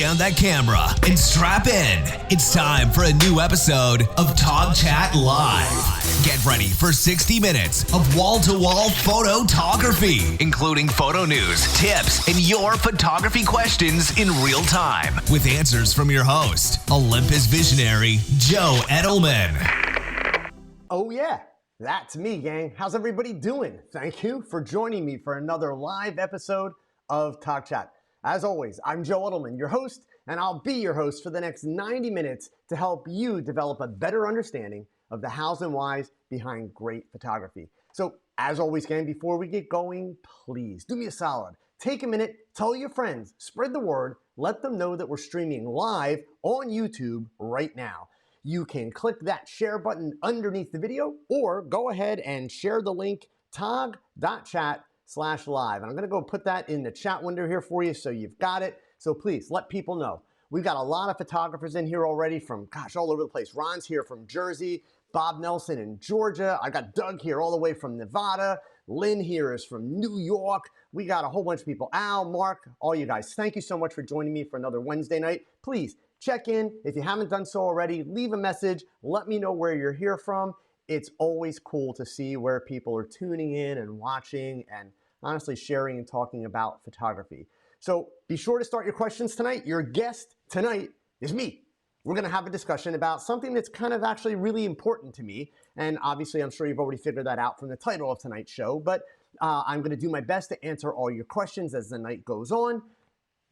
down that camera and strap in. It's time for a new episode of TogChat Live. Get ready for 60 minutes of wall-to-wall photography, including photo news, tips, and your photography questions in real time, with answers from your host, Olympus Visionary Joe Edelman. Oh yeah, that's me, gang. How's everybody doing? Thank you for joining me for another live episode of TogChat. As always, I'm Joe Edelman, your host, and I'll be your host for the next 90 minutes to help you develop a better understanding of the hows and whys behind great photography. So, as always, gang, before we get going, please do me a solid. Take a minute, tell your friends, spread the word, let them know that we're streaming live on YouTube right now. You can click that share button underneath the video or go ahead and share the link tog.chat/live. And I'm going to go put that in the chat window here for you so you've got it. So please let people know. We've got a lot of photographers in here already from, all over the place. Ron's here from Jersey, Bob Nelson in Georgia. I got Doug here all the way from Nevada. Lynn here is from New York. We got a whole bunch of people. Al, Mark, all you guys. Thank you so much for joining me for another Wednesday night. Please check in. If you haven't done so already, leave a message. Let me know where you're here from. It's always cool to see where people are tuning in and watching and honestly sharing and talking about photography. So be sure to start your questions tonight. Your guest tonight is me. We're going to have a discussion about something that's kind of actually really important to me. And obviously, I'm sure you've already figured that out from the title of tonight's show. But I'm going to do my best to answer all your questions as the night goes on.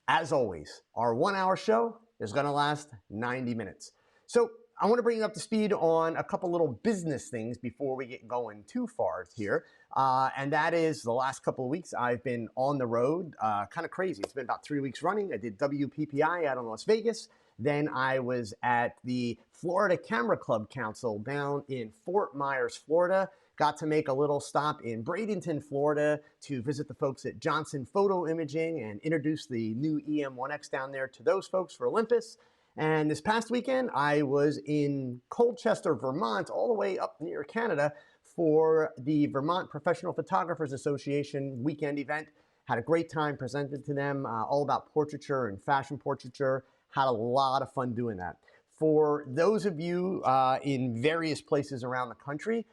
As always, our 1 hour show is going to last 90 minutes. So I want to bring you up to speed on a couple little business things before we get going too far here. And that is the last couple of weeks I've been on the road, kind of crazy. It's been about 3 weeks running. I did WPPI out in Las Vegas. Then I was at the Florida Camera Club Council down in Fort Myers, Florida. Got to make a little stop in Bradenton, Florida to visit the folks at Johnson Photo Imaging and introduce the new EM1X down there to those folks for Olympus. And this past weekend, I was in Colchester, Vermont, all the way up near Canada for the Vermont Professional Photographers Association weekend event. Had a great time, presented to them all about portraiture and fashion portraiture. Had a lot of fun doing that. For those of you in various places around the country,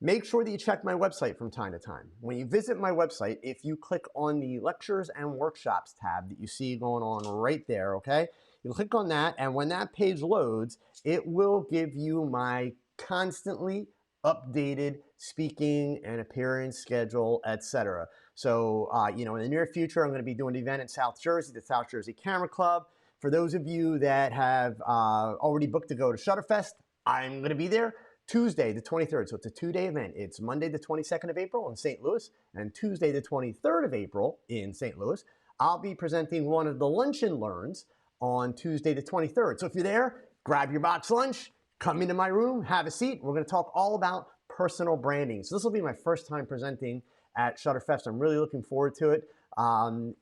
make sure that you check my website from time to time. When you visit my website, if you click on the Lectures and Workshops tab that you see going on right there, okay? You click on that, and when that page loads, it will give you my constantly updated speaking and appearance schedule, etc. So, in the near future, I'm going to be doing an event in South Jersey, the South Jersey Camera Club. For those of you that have already booked to go to Shutterfest, I'm going to be there Tuesday, the 23rd. So it's a 2-day event. It's Monday, the 22nd of April in St. Louis, and Tuesday, the 23rd of April in St. Louis. I'll be presenting one of the lunch and learns on Tuesday, the 23rd. So if you're there, grab your box lunch, come into my room, have a seat. We're going to talk all about personal branding. So this will be my first time presenting at Shutterfest. I'm really looking forward to it.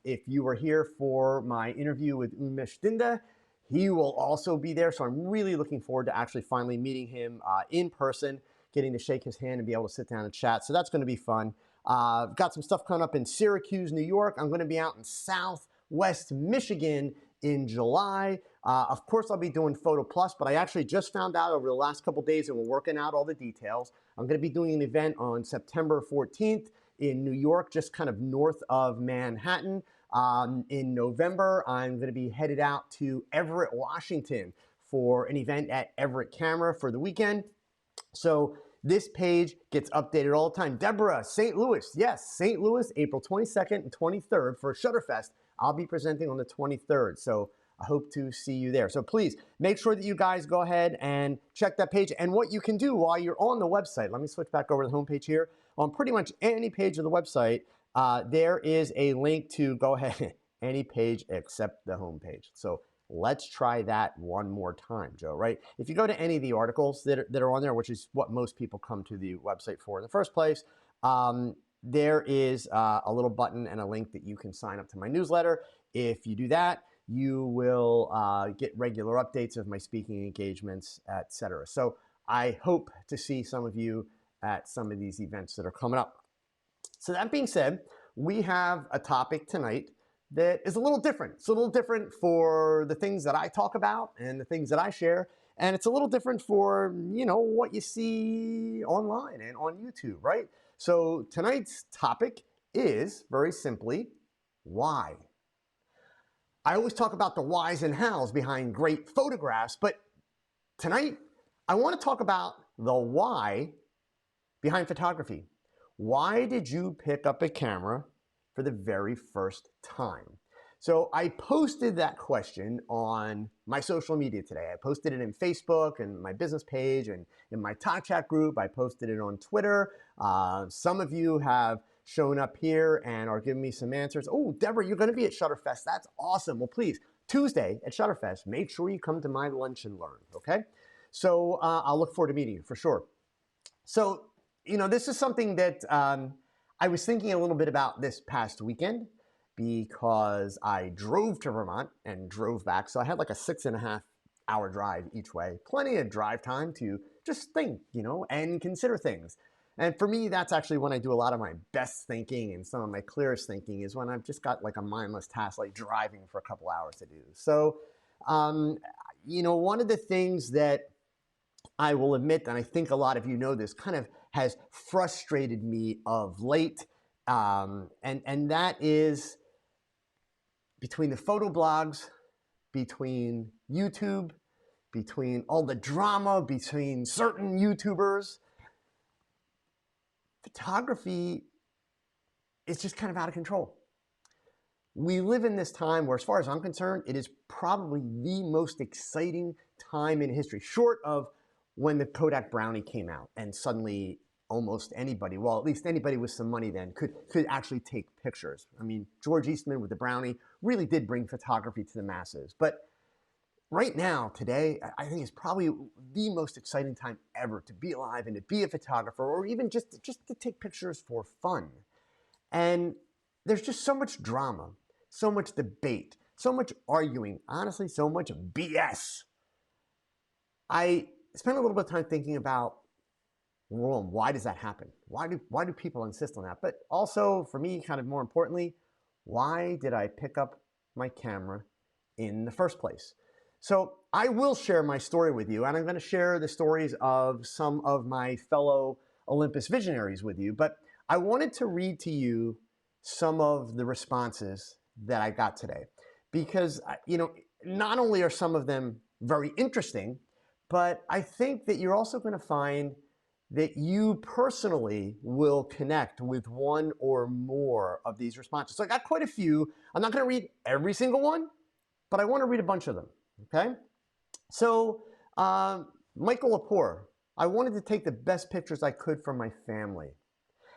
If you were here for my interview with Umesh Dinda, he will also be there. So I'm really looking forward to actually finally meeting him in person, getting to shake his hand and be able to sit down and chat. So that's going to be fun. Got some stuff coming up in Syracuse, New York. I'm going to be out in Southwest Michigan in July. Of course, I'll be doing Photo Plus, but I actually just found out over the last couple days and we're working out all the details. I'm going to be doing an event on September 14th in New York, just kind of north of Manhattan. In November, I'm going to be headed out to Everett, Washington for an event at Everett Camera for the weekend. So this page gets updated all the time. Deborah, St. Louis. Yes, St. Louis, April 22nd and 23rd for Shutterfest. I'll be presenting on the 23rd. So I hope to see you there. So please make sure that you guys go ahead and check that page. And what you can do while you're on the website, let me switch back over to the homepage here. On pretty much any page of the website, there is a link to go ahead, any page except the homepage. So let's try that one more time, Joe, right? If you go to any of the articles that are on there, which is what most people come to the website for in the first place, there is a little button and a link that you can sign up to my newsletter. If you do that, you will get regular updates of my speaking engagements, etc. So I hope to see some of you at some of these events that are coming up. So that being said, we have a topic tonight that is a little different. It's a little different for the things that I talk about and the things that I share. And it's a little different for, what you see online and on YouTube, right? So tonight's topic is very simply, why? I always talk about the whys and hows behind great photographs, but tonight I want to talk about the why behind photography. Why did you pick up a camera for the very first time? So I posted that question on my social media today. I posted it in Facebook and my business page and in my TogChat group. I posted it on Twitter. Some of you have shown up here and are giving me some answers. Oh, Deborah, you're going to be at Shutterfest. That's awesome. Well, please, Tuesday at Shutterfest, make sure you come to my lunch and learn, okay? So I'll look forward to meeting you for sure. So, this is something that I was thinking a little bit about this past weekend because I drove to Vermont and drove back. So I had like a 6.5 hour drive each way, plenty of drive time to just think, and consider things. And for me, that's actually when I do a lot of my best thinking and some of my clearest thinking is when I've just got like a mindless task like driving for a couple hours to do. So, one of the things that I will admit, and I think a lot of you know this, kind of has frustrated me of late, and that is between the photo blogs, between YouTube, between all the drama, between certain YouTubers, photography is just kind of out of control. We live in this time where, as far as I'm concerned, it is probably the most exciting time in history, short of when the Kodak Brownie came out and suddenly almost anybody, well, at least anybody with some money then, could actually take pictures. I mean, George Eastman with the Brownie really did bring photography to the masses. But right now, today, I think is probably the most exciting time ever to be alive and to be a photographer, or even just to take pictures for fun. And there's just so much drama, so much debate, so much arguing, honestly, so much BS. I spent a little bit of time thinking about, well, why does that happen? Why do people insist on that? But also, for me, kind of more importantly, why did I pick up my camera in the first place? So I will share my story with you, and I'm going to share the stories of some of my fellow Olympus Visionaries with you, but I wanted to read to you some of the responses that I got today because, not only are some of them very interesting, but I think that you're also going to find that you personally will connect with one or more of these responses. So I got quite a few. I'm not going to read every single one, but I want to read a bunch of them, okay? So Michael Lepore, I wanted to take the best pictures I could for my family.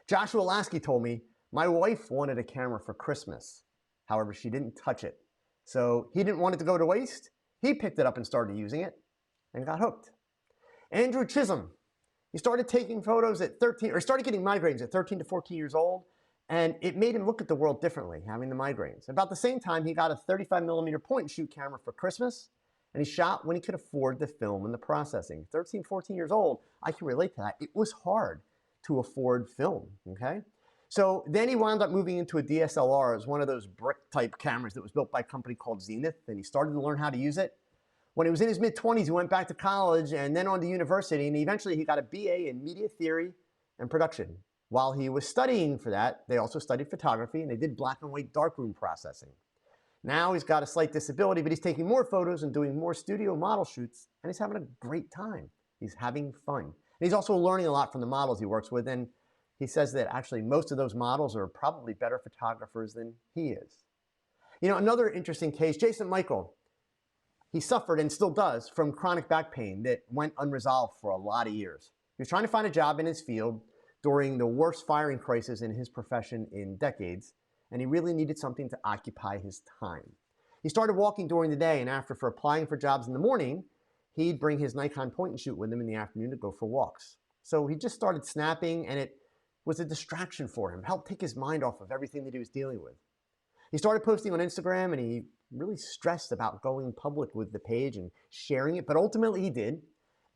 Joshua Lasky told me, my wife wanted a camera for Christmas. However, she didn't touch it. So he didn't want it to go to waste. He picked it up and started using it and got hooked. Andrew Chisholm, he started taking photos at 13, or started getting migraines at 13 to 14 years old, and it made him look at the world differently, having the migraines. About the same time, he got a 35 millimeter point and shoot camera for Christmas, and he shot when he could afford the film and the processing. 13, 14 years old, I can relate to that. It was hard to afford film, okay? So then he wound up moving into a DSLR. It was one of those brick-type cameras that was built by a company called Zenith, and he started to learn how to use it. When he was in his mid-20s, he went back to college and then on to university, and eventually he got a BA in media theory and production. While he was studying for that, they also studied photography, and they did black and white darkroom processing. Now he's got a slight disability, but he's taking more photos and doing more studio model shoots, and he's having a great time. He's having fun. And he's also learning a lot from the models he works with, and he says that actually most of those models are probably better photographers than he is. Another interesting case, Jason Michael. He suffered, and still does, from chronic back pain that went unresolved for a lot of years. He was trying to find a job in his field during the worst firing crisis in his profession in decades, and he really needed something to occupy his time. He started walking during the day, and after applying for jobs in the morning, he'd bring his Nikon point and shoot with him in the afternoon to go for walks. So he just started snapping, and it was a distraction for him, helped take his mind off of everything that he was dealing with. He started posting on Instagram, and he really stressed about going public with the page and sharing it, but ultimately he did,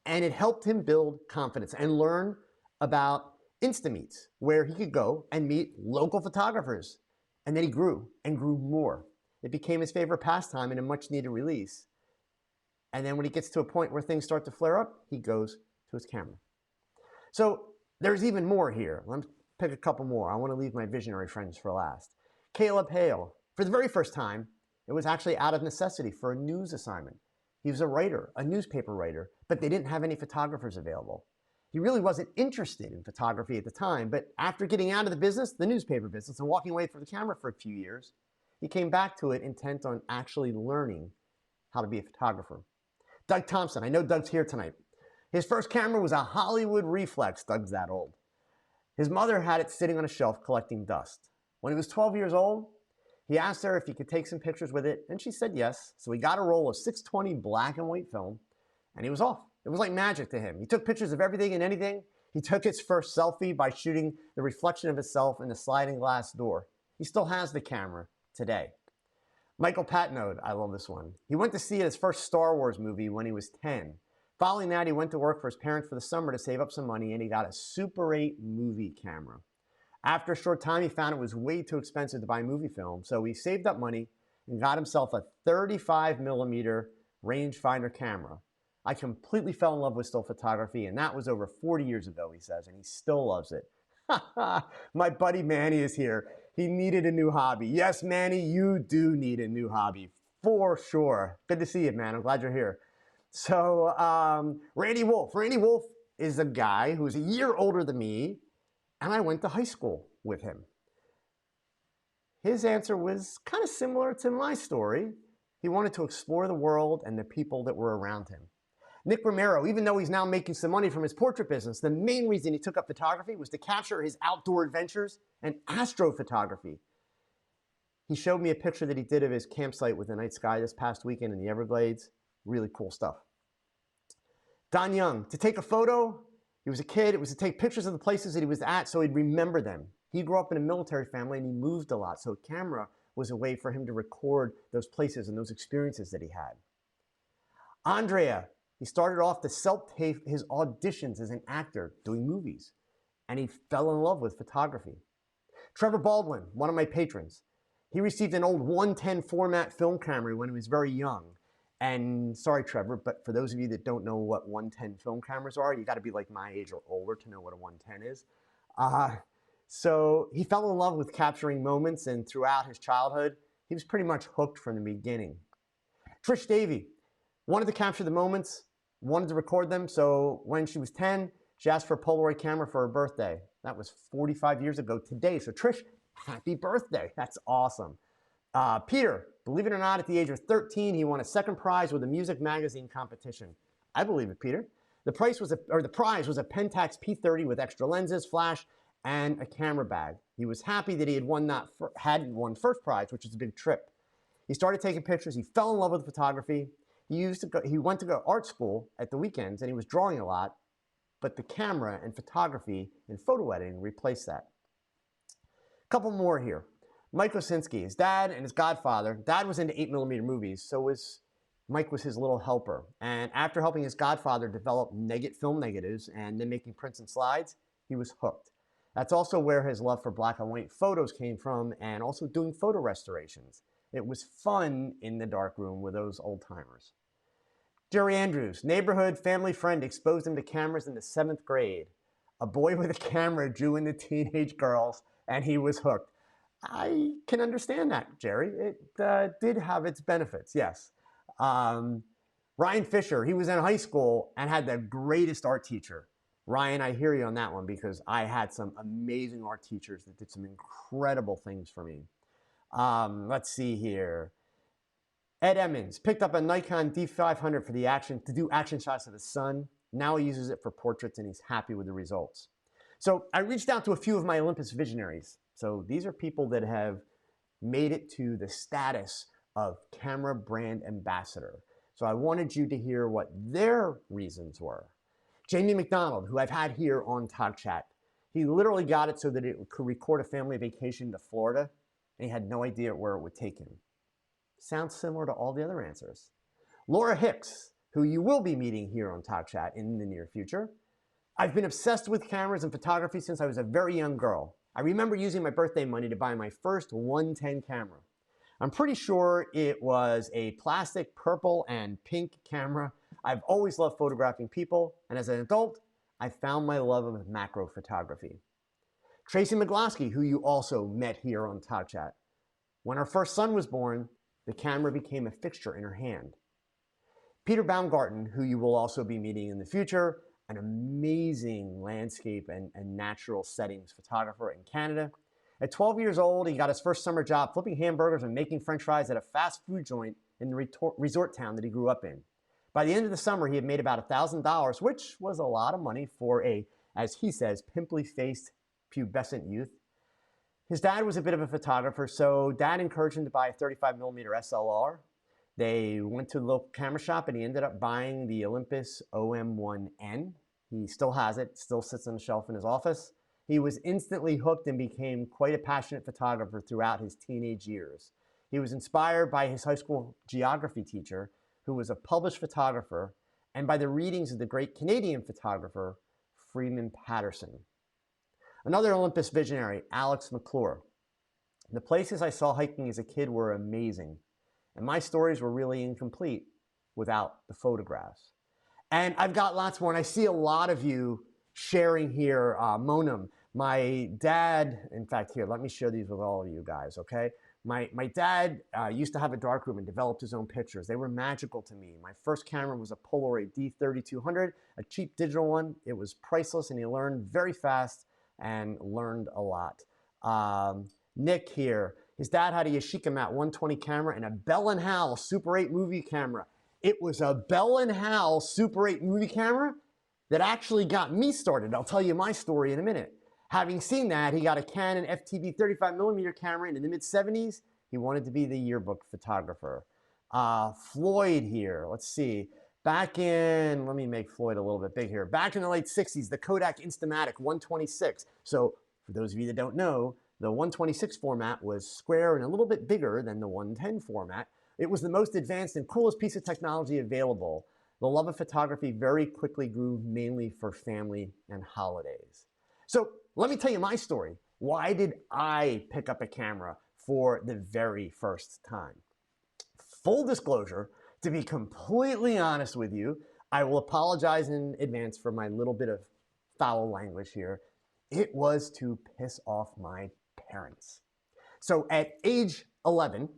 and it helped him build confidence and learn about Instameets, where he could go and meet local photographers. And then he grew and grew more. It became his favorite pastime and a much needed release. And then when he gets to a point where things start to flare up, he goes to his camera. So there's even more here. Let me pick a couple more. I want to leave my visionary friends for last. Caleb Hale. For the very first time, it was actually out of necessity for a news assignment. He was a writer, a newspaper writer, but they didn't have any photographers available. He really wasn't interested in photography at the time, but after getting out of the business, the newspaper business, and walking away from the camera for a few years, he came back to it intent on actually learning how to be a photographer. Doug Thompson. I know Doug's here tonight. His first camera was a Hollywood Reflex. Doug's that old. His mother had it sitting on a shelf collecting dust. When he was 12 years old, he asked her if he could take some pictures with it, and she said yes. So he got a roll of 620 black and white film, and he was off. It was like magic to him. He took pictures of everything and anything. He took his first selfie by shooting the reflection of himself in the sliding glass door. He still has the camera today. Michael Patnode, I love this one. He went to see his first Star Wars movie when he was 10. Following that, he went to work for his parents for the summer to save up some money, and he got a Super 8 movie camera. After a short time, he found it was way too expensive to buy movie film, so he saved up money and got himself a 35mm rangefinder camera. I completely fell in love with still photography, and that was over 40 years ago, he says, and he still loves it. My buddy Manny is here. He needed a new hobby. Yes, Manny, you do need a new hobby, for sure. Good to see you, man. I'm glad you're here. So, Randy Wolf. Randy Wolf is a guy who's a year older than me, and I went to high school with him. His answer was kind of similar to my story. He wanted to explore the world and the people that were around him. Nick Romero, even though he's now making some money from his portrait business, the main reason he took up photography was to capture his outdoor adventures and astrophotography. He showed me a picture that he did of his campsite with the night sky this past weekend in the Everglades. Really cool stuff. Don Young, to take a photo, he was a kid, it was to take pictures of the places that he was at so he'd remember them. He grew up in a military family and he moved a lot, so a camera was a way for him to record those places and those experiences that he had. Andrea, he started off to self-tape his auditions as an actor doing movies, and he fell in love with photography. Trevor Baldwin, one of my patrons, he received an old 110 format film camera when he was very young. And sorry, Trevor, but for those of you that don't know what 110 film cameras are, you got to be like my age or older to know what a 110 is. So he fell in love with capturing moments, and throughout his childhood, he was pretty much hooked from the beginning. Trish Davey wanted to capture the moments, wanted to record them, so when she was 10, she asked for a Polaroid camera for her birthday. That was 45 years ago today. So Trish, happy birthday. That's awesome. Peter, believe it or not, at the age of 13, he won a second prize with a music magazine competition. I believe it, Peter. The prize was a Pentax P30 with extra lenses, flash, and a camera bag. He was happy that he had hadn't won first prize, which was a big trip. He started taking pictures. He fell in love with photography. He went to go art school at the weekends, and he was drawing a lot, but the camera and photography and photo editing replaced that. A couple more here. Mike Osinski, his dad and his godfather. Dad was into 8mm movies, so Mike was his little helper. And after helping his godfather develop film negatives and then making prints and slides, he was hooked. That's also where his love for black and white photos came from, and also doing photo restorations. It was fun in the darkroom with those old timers. Jerry Andrews, neighborhood family friend, exposed him to cameras in the 7th grade. A boy with a camera drew in the teenage girls, and he was hooked. I can understand that, Jerry. It did have its benefits, yes. Ryan Fisher, he was in high school and had the greatest art teacher. Ryan, I hear you on that one because I had some amazing art teachers that did some incredible things for me. Let's see here. Ed Emmons picked up a Nikon D500 for to do action shots of the sun. Now he uses it for portraits and he's happy with the results. So I reached out to a few of my Olympus Visionaries. So these are people that have made it to the status of camera brand ambassador. So I wanted you to hear what their reasons were. Jamie McDonald, who I've had here on TogChat, he literally got it so that it could record a family vacation to Florida, and he had no idea where it would take him. Sounds similar to all the other answers. Laura Hicks, who you will be meeting here on TogChat in the near future. I've been obsessed with cameras and photography since I was a very young girl. I remember using my birthday money to buy my first 110 camera. I'm pretty sure it was a plastic purple and pink camera. I've always loved photographing people, and as an adult, I found my love of macro photography. Tracy McGlosky, who you also met here on TogChat. When our first son was born, the camera became a fixture in her hand. Peter Baumgarten, who you will also be meeting in the future, an amazing landscape and natural settings photographer in Canada. At 12 years old, he got his first summer job flipping hamburgers and making french fries at a fast food joint in the resort town that he grew up in. By the end of the summer, he had made about $1,000, which was a lot of money for a, as he says, pimply-faced, pubescent youth. His dad was a bit of a photographer, so Dad encouraged him to buy a 35mm SLR. They went to the local camera shop, and he ended up buying the Olympus OM1N. He still has it, still sits on the shelf in his office. He was instantly hooked and became quite a passionate photographer throughout his teenage years. He was inspired by his high school geography teacher, who was a published photographer, and by the readings of the great Canadian photographer, Freeman Patterson. Another Olympus visionary, Alex McClure. The places I saw hiking as a kid were amazing, and my stories were really incomplete without the photographs. And I've got lots more, and I see a lot of you sharing here. Monam, my dad, in fact, here, let me share these with all of you guys, okay? My dad used to have a darkroom and developed his own pictures. They were magical to me. My first camera was a Polaroid D3200, a cheap digital one. It was priceless, and he learned very fast and learned a lot. Nick here, his dad had a Yashica Mat 120 camera and a Bell & Howell Super 8 movie camera. It was a Bell & Howell Super 8 movie camera that actually got me started. I'll tell you my story in a minute. Having seen that, he got a Canon FTB 35mm camera, and in the mid-70s, he wanted to be the yearbook photographer. Floyd here, let's see. Back in, let me make Floyd a little bit big here. Back in the late 60s, the Kodak Instamatic 126. So for those of you that don't know, the 126 format was square and a little bit bigger than the 110 format. It was the most advanced and coolest piece of technology available. The love of photography very quickly grew mainly for family and holidays. So let me tell you my story. Why did I pick up a camera for the very first time? Full disclosure, to be completely honest with you, I will apologize in advance for my little bit of foul language here. It was to piss off my parents. So at age 11,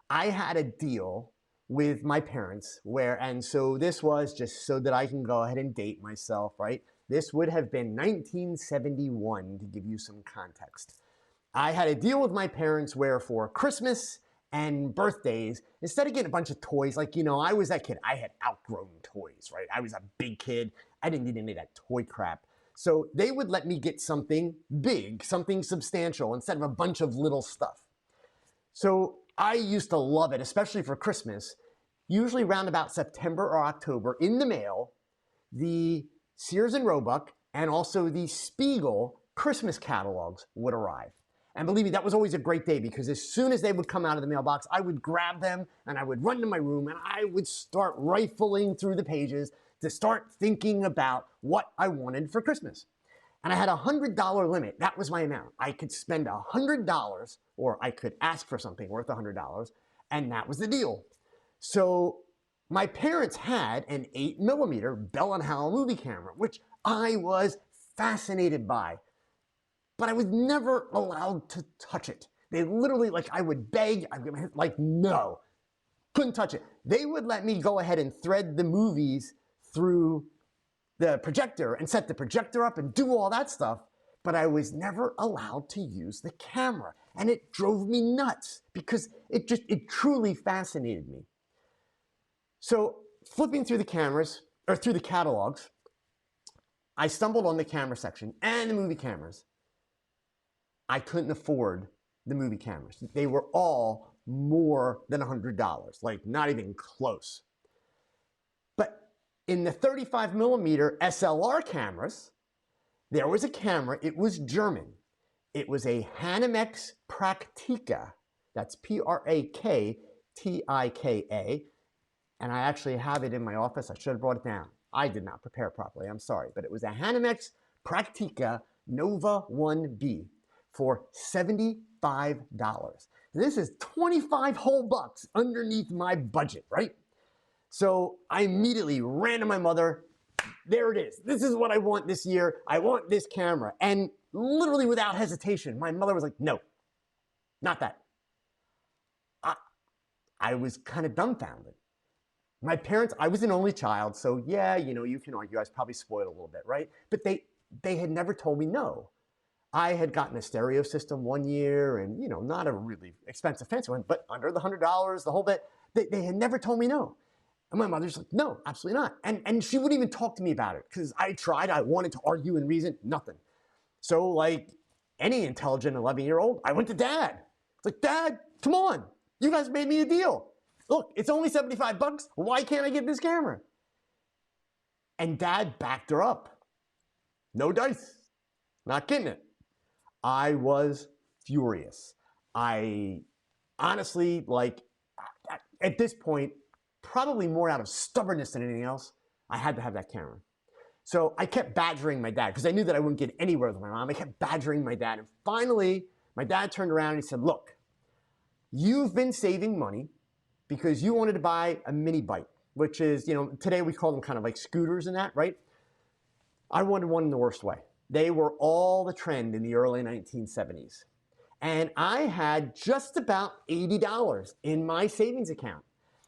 I had a deal with my parents and so this was just so that I can go ahead and date myself, right? This would have been 1971 to give you some context. I had a deal with my parents where for Christmas and birthdays, instead of getting a bunch of toys, like, I was that kid. I had outgrown toys, right? I was a big kid. I didn't need any of that toy crap. So they would let me get something big, something substantial, instead of a bunch of little stuff. So I used to love it, especially for Christmas. Usually around about September or October, in the mail, the Sears and Roebuck and also the Spiegel Christmas catalogs would arrive. And believe me, that was always a great day because as soon as they would come out of the mailbox, I would grab them and I would run to my room and I would start rifling through the pages to start thinking about what I wanted for Christmas. And I had a $100 limit. That was my amount. I could spend $100 or I could ask for something worth $100, and that was the deal. So my parents had an 8mm Bell & Howell movie camera, which I was fascinated by. But I was never allowed to touch it. They literally, I would beg, no, couldn't touch it. They would let me go ahead and thread the movies through the projector and set the projector up and do all that stuff, but I was never allowed to use the camera. And it drove me nuts because it truly fascinated me. So flipping through the cameras, or through the catalogs, I stumbled on the camera section and the movie cameras. I couldn't afford the movie cameras. They were all more than $100, not even close. But in the 35mm SLR cameras, there was a camera. It was German. It was a Hanimex Praktika. That's Praktika. And I actually have it in my office. I should have brought it down. I did not prepare properly. I'm sorry. But it was a Hanimex Praktika Nova 1B. For $75. This is 25 whole bucks underneath my budget, right? So I immediately ran to my mother. There it is. This is what I want this year. I want this camera. And literally without hesitation, my mother was like, no, not that. I was kind of dumbfounded. My parents, I was an only child, so yeah, you can argue I was probably spoiled a little bit, right? But they had never told me no. I had gotten a stereo system one year and, not a really expensive fancy one, but under the $100, the whole bit. They had never told me no. And my mother's like, no, absolutely not. And she wouldn't even talk to me about it because I tried, I wanted to argue and reason, nothing. So like any intelligent 11-year-old, I went to Dad. It's like, Dad, come on. You guys made me a deal. Look, it's only 75 bucks. Why can't I get this camera? And Dad backed her up. No dice. Not getting it. I was furious. I honestly, at this point, probably more out of stubbornness than anything else, I had to have that camera. So I kept badgering my dad because I knew that I wouldn't get anywhere with my mom. I kept badgering my dad. And finally, my dad turned around and he said, look, you've been saving money because you wanted to buy a mini bike, which is, today we call them kind of like scooters and that, right? I wanted one in the worst way. They were all the trend in the early 1970s. And I had just about $80 in my savings account.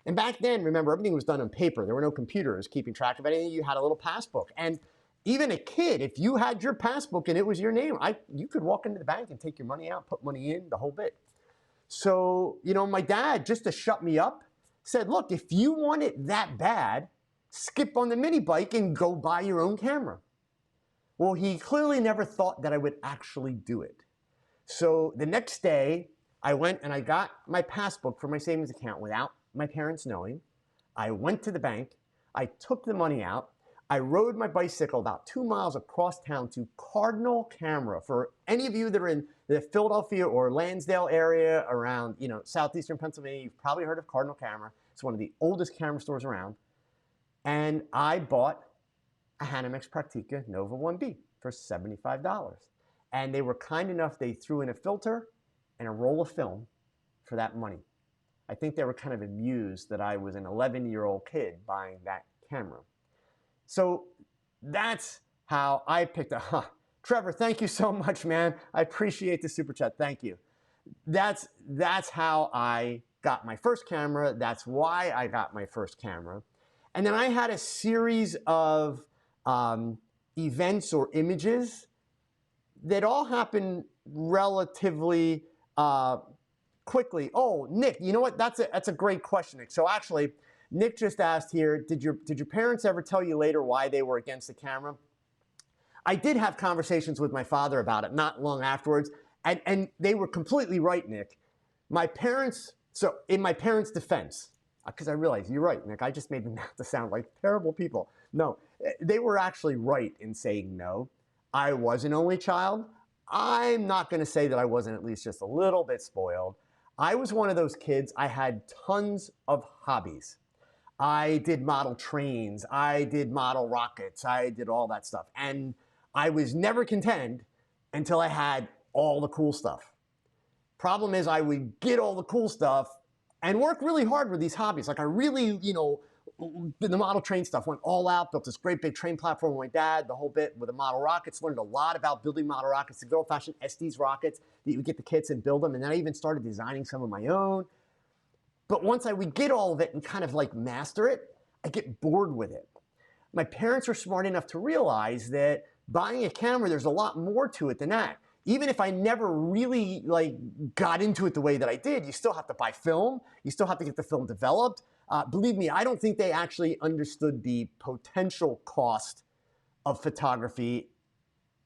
And back then, remember, everything was done on paper. There were no computers keeping track of anything. You had a little passbook. And even a kid, if you had your passbook and it was your name, you could walk into the bank and take your money out, put money in, the whole bit. So, my dad, just to shut me up, said, look, if you want it that bad, skip on the mini bike and go buy your own camera. Well, he clearly never thought that I would actually do it. So the next day, I went and I got my passbook for my savings account without my parents knowing. I went to the bank. I took the money out. I rode my bicycle about 2 miles across town to Cardinal Camera. For any of you that are in the Philadelphia or Lansdale area around, southeastern Pennsylvania, you've probably heard of Cardinal Camera. It's one of the oldest camera stores around. And I bought a Hanimex Praktica Nova 1B for $75. And they were kind enough, they threw in a filter and a roll of film for that money. I think they were kind of amused that I was an 11-year-old kid buying that camera. So that's how I picked up. Trevor, thank you so much, man. I appreciate the super chat. Thank you. That's how I got my first camera. That's why I got my first camera. And then I had a series of events or images that all happened relatively quickly. Oh, Nick, you know what? That's a great question, Nick. So actually, Nick just asked here, did your parents ever tell you later why they were against the camera? I did have conversations with my father about it not long afterwards, and they were completely right, Nick. My parents, so in my parents' defense, because I realized, you're right, Nick, I just made them out to sound like terrible people. No, they were actually right in saying no. I was an only child. I'm not going to say that I wasn't at least just a little bit spoiled. I was one of those kids, I had tons of hobbies. I did model trains, I did model rockets, I did all that stuff. And I was never content until I had all the cool stuff. Problem is I would get all the cool stuff and work really hard with these hobbies. Like I really, the model train stuff, went all out, built this great big train platform with my dad, the whole bit with the model rockets, learned a lot about building model rockets, the good old-fashioned Estes rockets that you would get the kits and build them. And then I even started designing some of my own. But once I would get all of it and kind of like master it, I get bored with it. My parents were smart enough to realize that buying a camera, there's a lot more to it than that. Even if I never really got into it the way that I did, you still have to buy film. You still have to get the film developed. Believe me, I don't think they actually understood the potential cost of photography,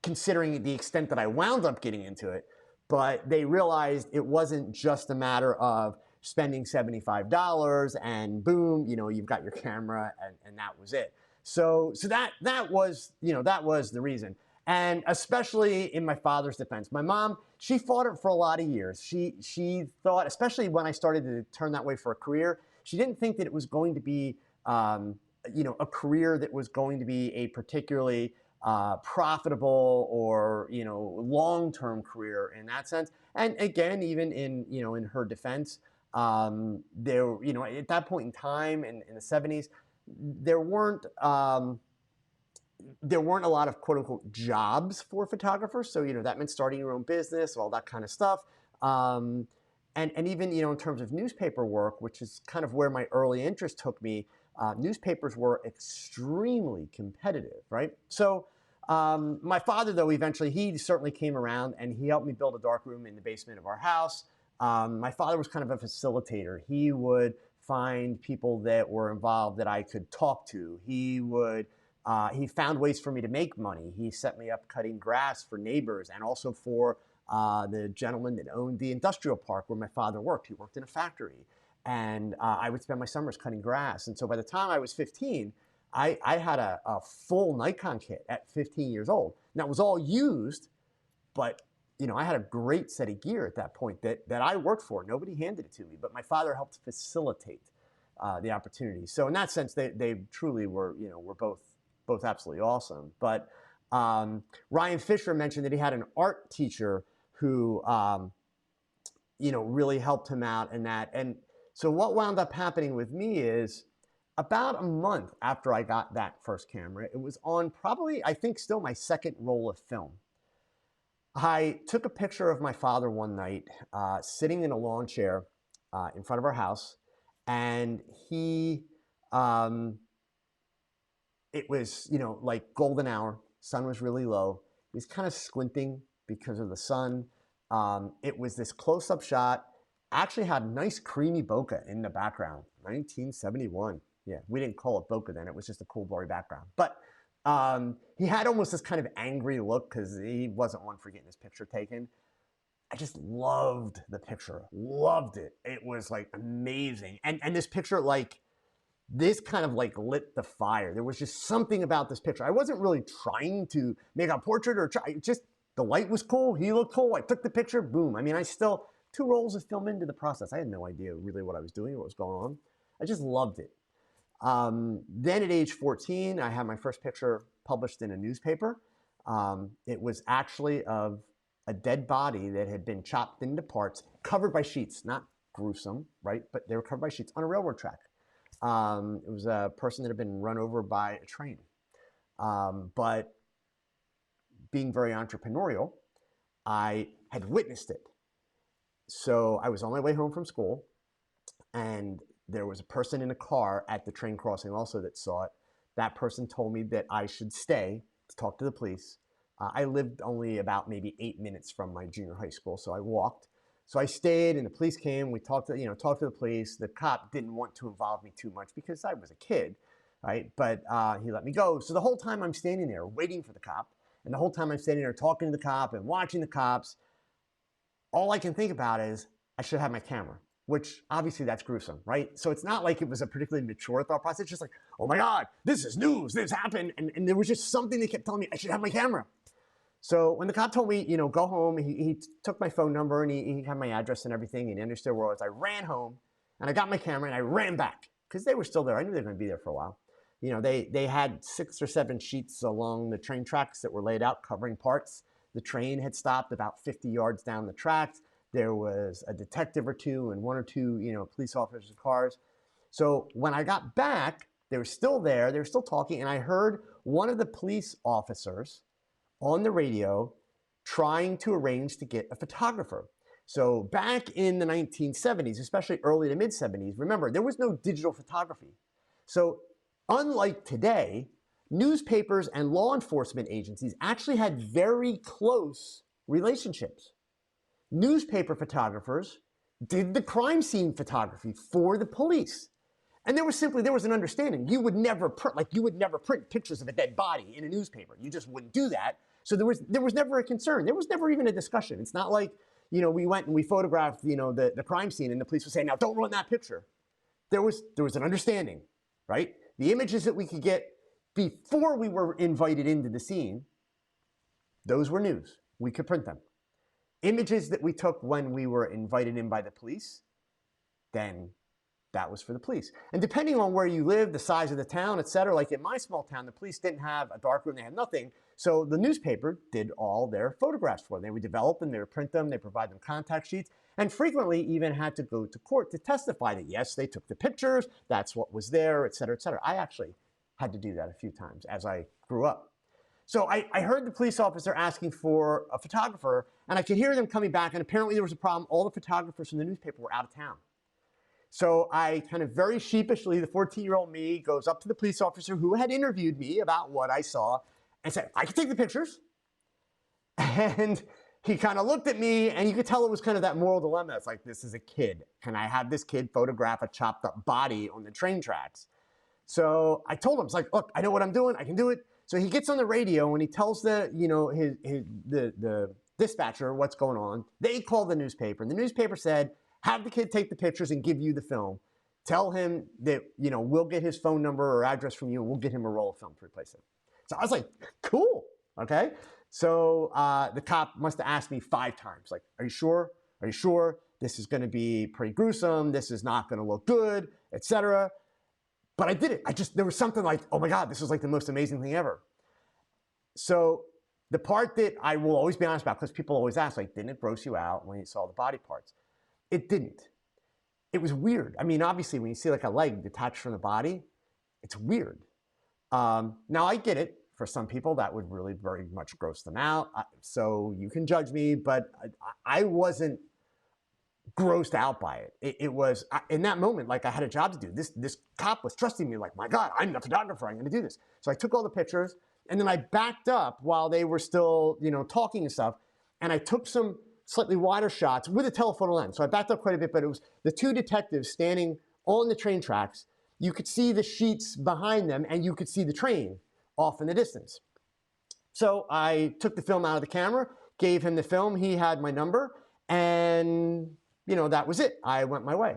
considering the extent that I wound up getting into it. But they realized it wasn't just a matter of spending $75 and boom, you've got your camera and that was it. So that was the reason. And especially in my father's defense, my mom, she fought it for a lot of years. She thought, especially when I started to turn that way for a career, she didn't think that it was going to be, a career that was going to be a particularly profitable or, long-term career in that sense. And again, even in her defense, there, at that point in time in the 70s, there weren't a lot of quote unquote jobs for photographers. So, that meant starting your own business, all that kind of stuff. And even, in terms of newspaper work, which is kind of where my early interest took me, newspapers were extremely competitive, right? So my father, though, eventually, he certainly came around and he helped me build a darkroom in the basement of our house. My father was kind of a facilitator. He would find people that were involved that I could talk to. He found ways for me to make money. He set me up cutting grass for neighbors and also for the gentleman that owned the industrial park where my father worked. He worked in a factory. And I would spend my summers cutting grass. And so by the time I was 15, I had a full Nikon kit at 15 years old. Now, it was all used, but I had a great set of gear at that point that I worked for. Nobody handed it to me, but my father helped facilitate the opportunity. So in that sense, they truly were both absolutely awesome. But Ryan Fisher mentioned that he had an art teacher who really helped him out in that. And so what wound up happening with me is about a month after I got that first camera, it was on probably, I think, still my second roll of film. I took a picture of my father one night sitting in a lawn chair in front of our house, and he, it was, like golden hour, sun was really low. He was kind of squinting because of the sun. It was this close-up shot, actually had nice creamy bokeh in the background, 1971. Yeah, we didn't call it bokeh then, it was just a cool blurry background. But he had almost this kind of angry look because he wasn't one for getting his picture taken. I just loved the picture, loved it. It was like amazing. And this picture, like, this kind of like lit the fire. There was just something about this picture. I wasn't really trying to make a portrait or just the light was cool. He looked cool. I took the picture, boom. I mean, I still 2 rolls of film into the process. I had no idea really what I was doing, what was going on. I just loved it. Then at age 14, I had my first picture published in a newspaper. It was actually of a dead body that had been chopped into parts, covered by sheets, not gruesome, right? But they were covered by sheets on a railroad track. It was a person that had been run over by a train. But being very entrepreneurial, I had witnessed it. So I was on my way home from school, and there was a person in a car at the train crossing also that saw it. That person told me that I should stay to talk to the police. I lived only about maybe 8 minutes from my junior high school, so I walked. So I stayed, and the police came. We talked to the police. The cop didn't want to involve me too much because I was a kid, right? But he let me go. So the whole time I'm standing there waiting for the cop, and the whole time I'm standing there talking to the cop and watching the cops, all I can think about is I should have my camera, which obviously that's gruesome, right? So it's not like it was a particularly mature thought process. It's just like, oh my God, this is news, this happened. And there was just something that kept telling me I should have my camera. So when the cop told me, go home, he took my phone number and he had my address and everything, and he understood where I was. I ran home and I got my camera and I ran back because they were still there. I knew they were going to be there for a while. They had 6 or 7 sheets along the train tracks that were laid out covering parts. The train had stopped about 50 yards down the tracks. There was a detective or two and 1 or 2, police officers and cars. So when I got back, they were still there. They were still talking, and I heard one of the police officers on the radio trying to arrange to get a photographer. So back in the 1970s, especially early to mid 70s, remember, there was no digital photography. So unlike today, newspapers and law enforcement agencies actually had very close relationships. Newspaper photographers did the crime scene photography for the police. And there was an understanding. You would never print pictures of a dead body in a newspaper. You just wouldn't do that. So there was never a concern. There was never even a discussion. It's not like, we went and we photographed, the crime scene and the police would say, now don't run that picture. There was an understanding, right? The images that we could get before we were invited into the scene, those were news. We could print them. Images that we took when we were invited in by the police, then That was for the police. And depending on where you live, the size of the town, et cetera, like in my small town, the police didn't have a darkroom, they had nothing. So the newspaper did all their photographs for them. They would develop them, they would print them, they provide them contact sheets, and frequently even had to go to court to testify that yes, they took the pictures, that's what was there, et cetera, et cetera. I actually had to do that a few times as I grew up. So I heard the police officer asking for a photographer, and I could hear them coming back, and apparently there was a problem. All the photographers from the newspaper were out of town. So I kind of very sheepishly, the 14-year-old me goes up to the police officer who had interviewed me about what I saw and said, I can take the pictures. And he kind of looked at me, and you could tell it was kind of that moral dilemma. It's like, this is a kid. Can I have this kid photograph a chopped up body on the train tracks? So I told him, it's like, look, I know what I'm doing. I can do it. So he gets on the radio and he tells the dispatcher what's going on. They call the newspaper, and the newspaper said, have the kid take the pictures and give you the film. Tell him that, we'll get his phone number or address from you, and we'll get him a roll of film to replace it. So I was like, cool, okay? So the cop must have asked me 5 times, like, are you sure? Are you sure? This is gonna be pretty gruesome. This is not gonna look good, etc. But I did it. There was something like, oh my God, this was like the most amazing thing ever. So the part that I will always be honest about, because people always ask, like, didn't it gross you out when you saw the body parts? It didn't. It was weird. I mean, obviously, when you see like a leg detached from the body, it's weird. Now, I get it. For some people, that would really very much gross them out. So you can judge me, but I wasn't grossed out by it. It was, in that moment, like I had a job to do. This cop was trusting me, like, my God, I'm the photographer, I'm gonna do this. So I took all the pictures, and then I backed up while they were still, talking and stuff, and I took some slightly wider shots with a telephoto lens. So I backed up quite a bit, but it was the 2 detectives standing on the train tracks. You could see the sheets behind them, and you could see the train off in the distance. So I took the film out of the camera, gave him the film, he had my number, and that was it. I went my way.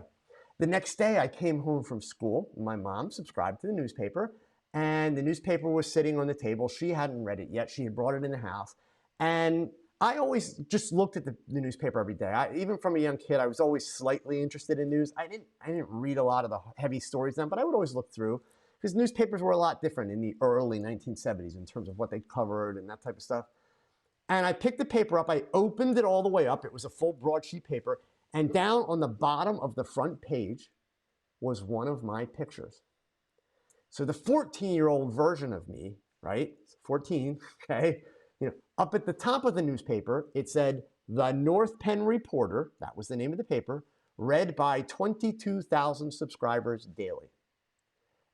The next day I came home from school. My mom subscribed to the newspaper, and the newspaper was sitting on the table. She hadn't read it yet. She had brought it in the house. And I always just looked at the newspaper every day. Even from a young kid, I was always slightly interested in news. I didn't read a lot of the heavy stories then, but I would always look through, because newspapers were a lot different in the early 1970s in terms of what they covered and that type of stuff. And I picked the paper up. I opened it all the way up. It was a full broadsheet paper. And down on the bottom of the front page was one of my pictures. So the 14-year-old version of me, right? 14, okay? Up at the top of the newspaper, it said, The North Penn Reporter, that was the name of the paper, read by 22,000 subscribers daily.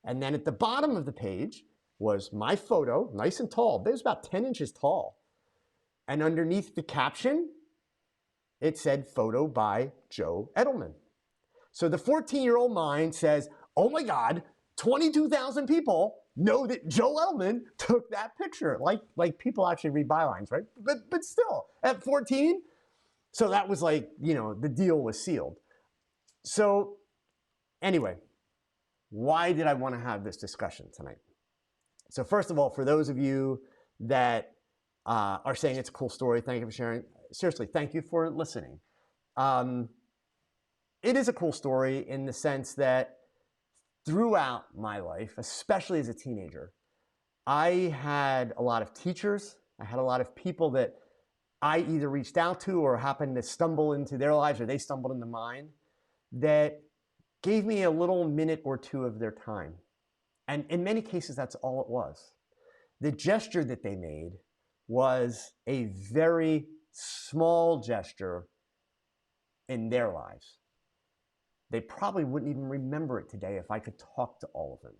And then at the bottom of the page was my photo, nice and tall. It was about 10 inches tall. And underneath the caption, it said, photo by Joe Edelman. So the 14-year-old mind says, oh my God, 22,000 people know that Joe Edelman took that picture. Like people actually read bylines, right? But still, at 14, so that was like, the deal was sealed. So anyway, why did I want to have this discussion tonight? So first of all, for those of you that are saying it's a cool story, thank you for sharing. Seriously, thank you for listening. It is a cool story in the sense that throughout my life, especially as a teenager, I had a lot of teachers. I had a lot of people that I either reached out to or happened to stumble into their lives, or they stumbled into mine, that gave me a little minute or two of their time. And in many cases, that's all it was. The gesture that they made was a very small gesture in their lives. They probably wouldn't even remember it today if I could talk to all of them.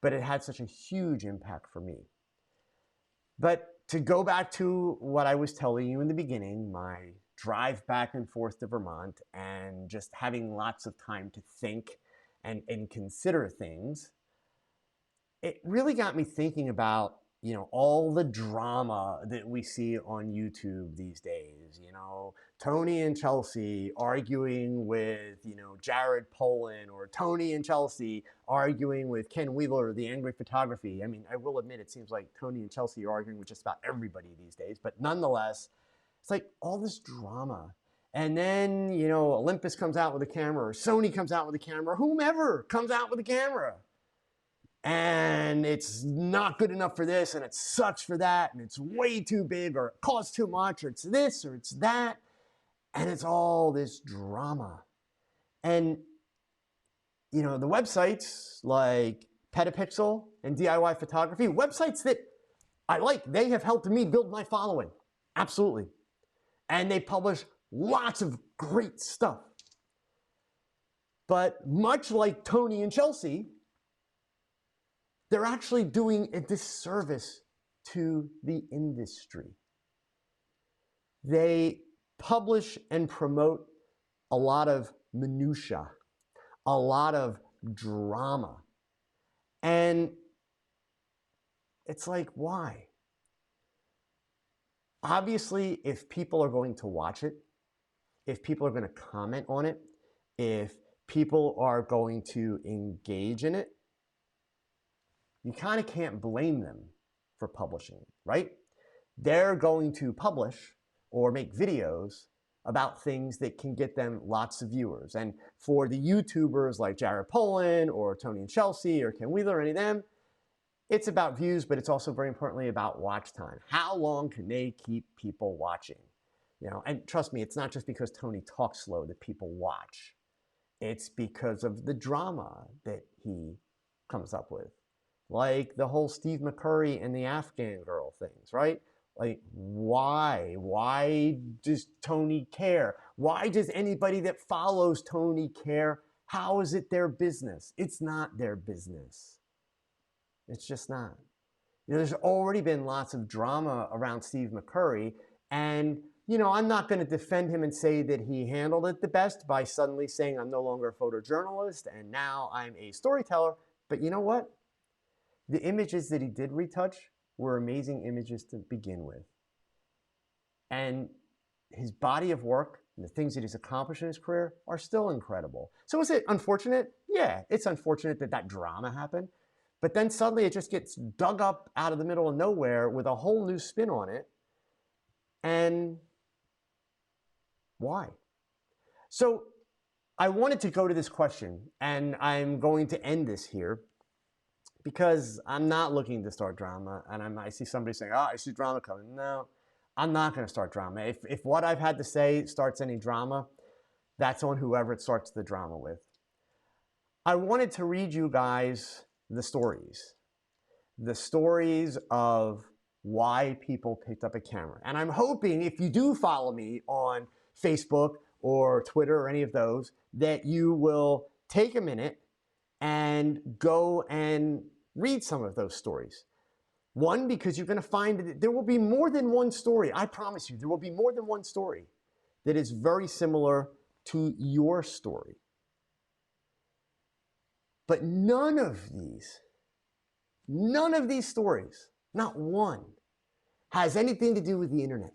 But it had such a huge impact for me. But to go back to what I was telling you in the beginning, my drive back and forth to Vermont and just having lots of time to think and consider things, it really got me thinking about, all the drama that we see on YouTube these days. Tony and Chelsea arguing with, Jared Polin, or Tony and Chelsea arguing with Ken Wheeler, the angry photography. I mean, I will admit, it seems like Tony and Chelsea are arguing with just about everybody these days, but nonetheless, it's like all this drama. And then, you know, Olympus comes out with a camera, or Sony comes out with a camera, or whomever comes out with a camera. And it's not good enough for this, and it sucks for that, and it's way too big, or it costs too much, or it's this, or it's that. And it's all this drama. And, you know, the websites like Petapixel and DIY Photography, websites that I like, they have helped me build my following. Absolutely. And they publish lots of great stuff. But much like Tony and Chelsea, they're actually doing a disservice to the industry. They publish and promote a lot of minutia, a lot of drama. And it's like, why? Obviously, if people are going to watch it, if people are going to comment on it, if people are going to engage in it, you kind of can't blame them for publishing it, right? They're going to publish or make videos about things that can get them lots of viewers. And for the YouTubers like Jared Polin or Tony and Chelsea or Ken Wheeler or any of them, it's about views, but it's also very importantly about watch time. How long can they keep people watching? You know, and trust me, it's not just because Tony talks slow that people watch. It's because of the drama that he comes up with. Like the whole Steve McCurry and the Afghan girl things, right? Like, why? Why does Tony care? Why does anybody that follows Tony care? How is it their business? It's not their business. It's just not. You know, there's already been lots of drama around Steve McCurry, and you know, I'm not going to defend him and say that he handled it the best by suddenly saying I'm no longer a photojournalist and now I'm a storyteller. But you know what? The images that he did retouch were amazing images to begin with. And his body of work and the things that he's accomplished in his career are still incredible. So is it unfortunate? Yeah, it's unfortunate that that drama happened. But then suddenly it just gets dug up out of the middle of nowhere with a whole new spin on it. And why? So I wanted to go to this question, and I'm going to end this here because I'm not looking to start drama. And I see somebody saying, oh, I see drama coming. No, I'm not going to start drama. If what I've had to say starts any drama, that's on whoever it starts the drama with. I wanted to read you guys the stories of why people picked up a camera. And I'm hoping if you do follow me on Facebook or Twitter or any of those, that you will take a minute and go and read some of those stories. One, because you're going to find that there will be more than one story. I promise you, there will be more than one story that is very similar to your story. But none of these stories, not one, has anything to do with the internet,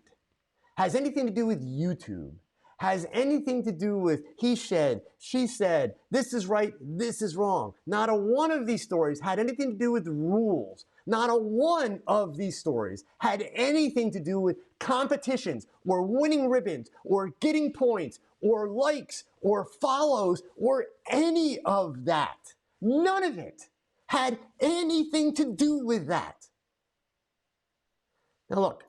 has anything to do with YouTube, has anything to do with he said, she said, this is right, this is wrong. Not a one of these stories had anything to do with rules. Not a one of these stories had anything to do with competitions or winning ribbons or getting points or likes or follows or any of that. None of it had anything to do with that. Now look,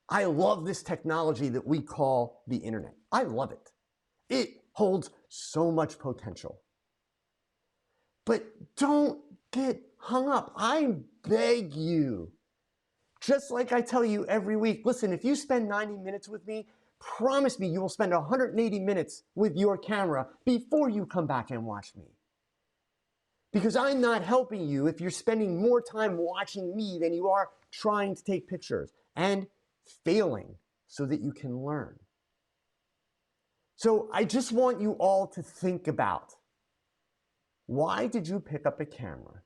I love this technology that we call the internet. I love it. It holds so much potential. But don't get hung up. I beg you. Just like I tell you every week, listen, if you spend 90 minutes with me, promise me you will spend 180 minutes with your camera before you come back and watch me. Because I'm not helping you if you're spending more time watching me than you are trying to take pictures and failing so that you can learn. So I just want you all to think about, why did you pick up a camera?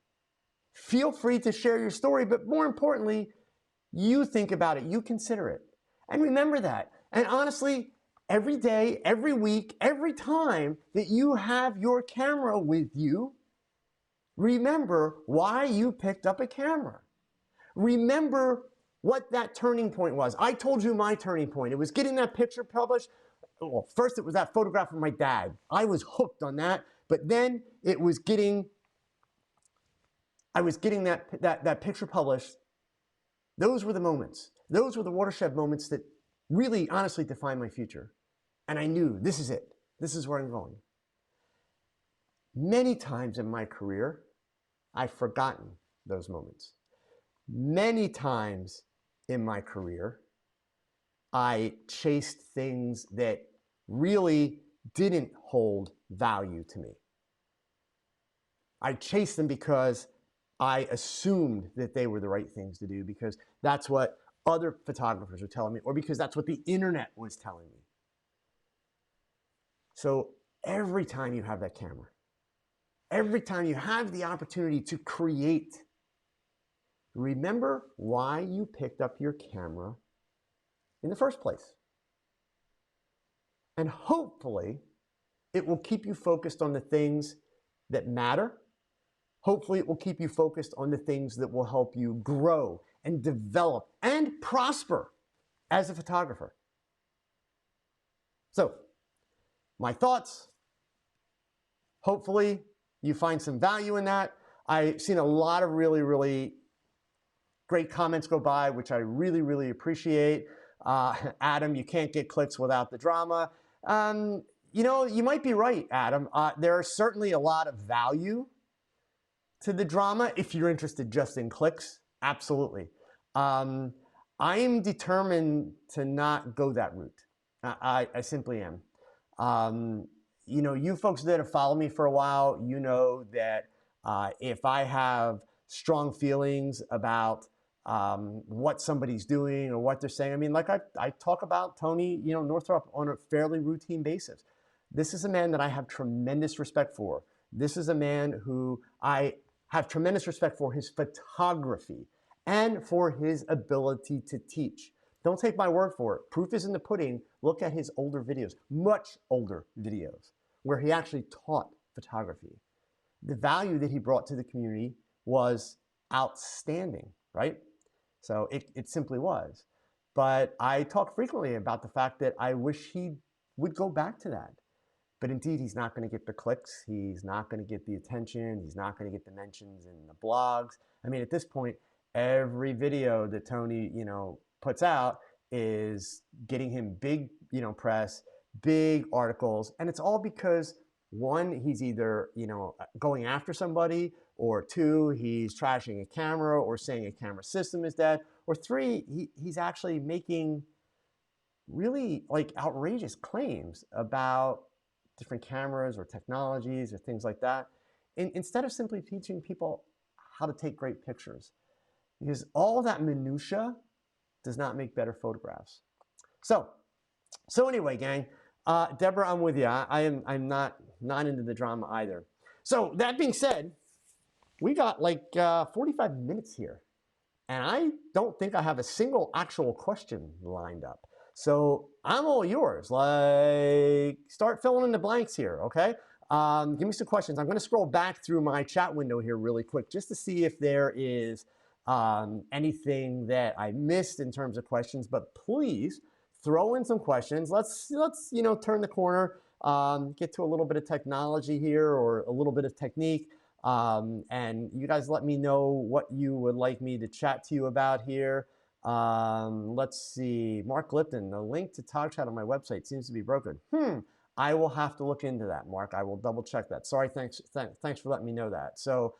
Feel free to share your story, but more importantly, you think about it, you consider it. And remember that. And honestly, every day, every week, every time that you have your camera with you, remember why you picked up a camera. Remember what that turning point was. I told you my turning point. It was getting that picture published well, first it was that photograph of my dad. I was hooked on that, but then it was I was getting that picture published. Those were the moments. Those were the watershed moments that really honestly defined my future. And I knew this is it. This is where I'm going. Many times in my career, I've forgotten those moments. Many times in my career, I chased things that really didn't hold value to me. I chased them because I assumed that they were the right things to do, because that's what other photographers were telling me, or because that's what the internet was telling me. So every time you have that camera, every time you have the opportunity to create, remember why you picked up your camera in the first place. And hopefully, it will keep you focused on the things that matter. Hopefully, it will keep you focused on the things that will help you grow and develop and prosper as a photographer. So, my thoughts, hopefully you find some value in that. I've seen a lot of really, really great comments go by, which I really, really appreciate. Adam, you can't get clicks without the drama. You know, you might be right, Adam. There is certainly a lot of value to the drama if you're interested just in clicks. Absolutely. I am determined to not go that route. I simply am. You know, you folks that have followed me for a while, you know that if I have strong feelings about what somebody's doing or what they're saying, I mean, like I talk about Tony, you know, Northrup on a fairly routine basis. This is a man that I have tremendous respect for. This is a man who I have tremendous respect for his photography and for his ability to teach. Don't take my word for it. Proof is in the pudding. Look at his older videos, much older videos, where he actually taught photography. The value that he brought to the community was outstanding, right? So it simply was. But I talk frequently about the fact that I wish he would go back to that. But indeed, he's not going to get the clicks. He's not going to get the attention. He's not going to get the mentions in the blogs. I mean, at this point, every video that Tony, you know, puts out is getting him big, you know, press, big articles. And it's all because, one, he's either, you know, going after somebody, or two, he's trashing a camera or saying a camera system is dead, or three, he's actually making really like outrageous claims about different cameras or technologies or things like that, instead of simply teaching people how to take great pictures. Because all that minutia does not make better photographs. So anyway, gang, Deborah, I'm with you. I'm not into the drama either. So that being said, we got like 45 minutes here, and I don't think I have a single actual question lined up. So I'm all yours. Like, start filling in the blanks here, okay? Give me some questions. I'm going to scroll back through my chat window here really quick just to see if there is anything that I missed in terms of questions. But please throw in some questions. Let's you know, turn the corner, get to a little bit of technology here or a little bit of technique. And you guys let me know what you would like me to chat to you about here. Let's see, Mark Lipton, the link to TogChat on my website seems to be broken. I will have to look into that, Mark. I will double check that. Sorry, thanks for letting me know that. So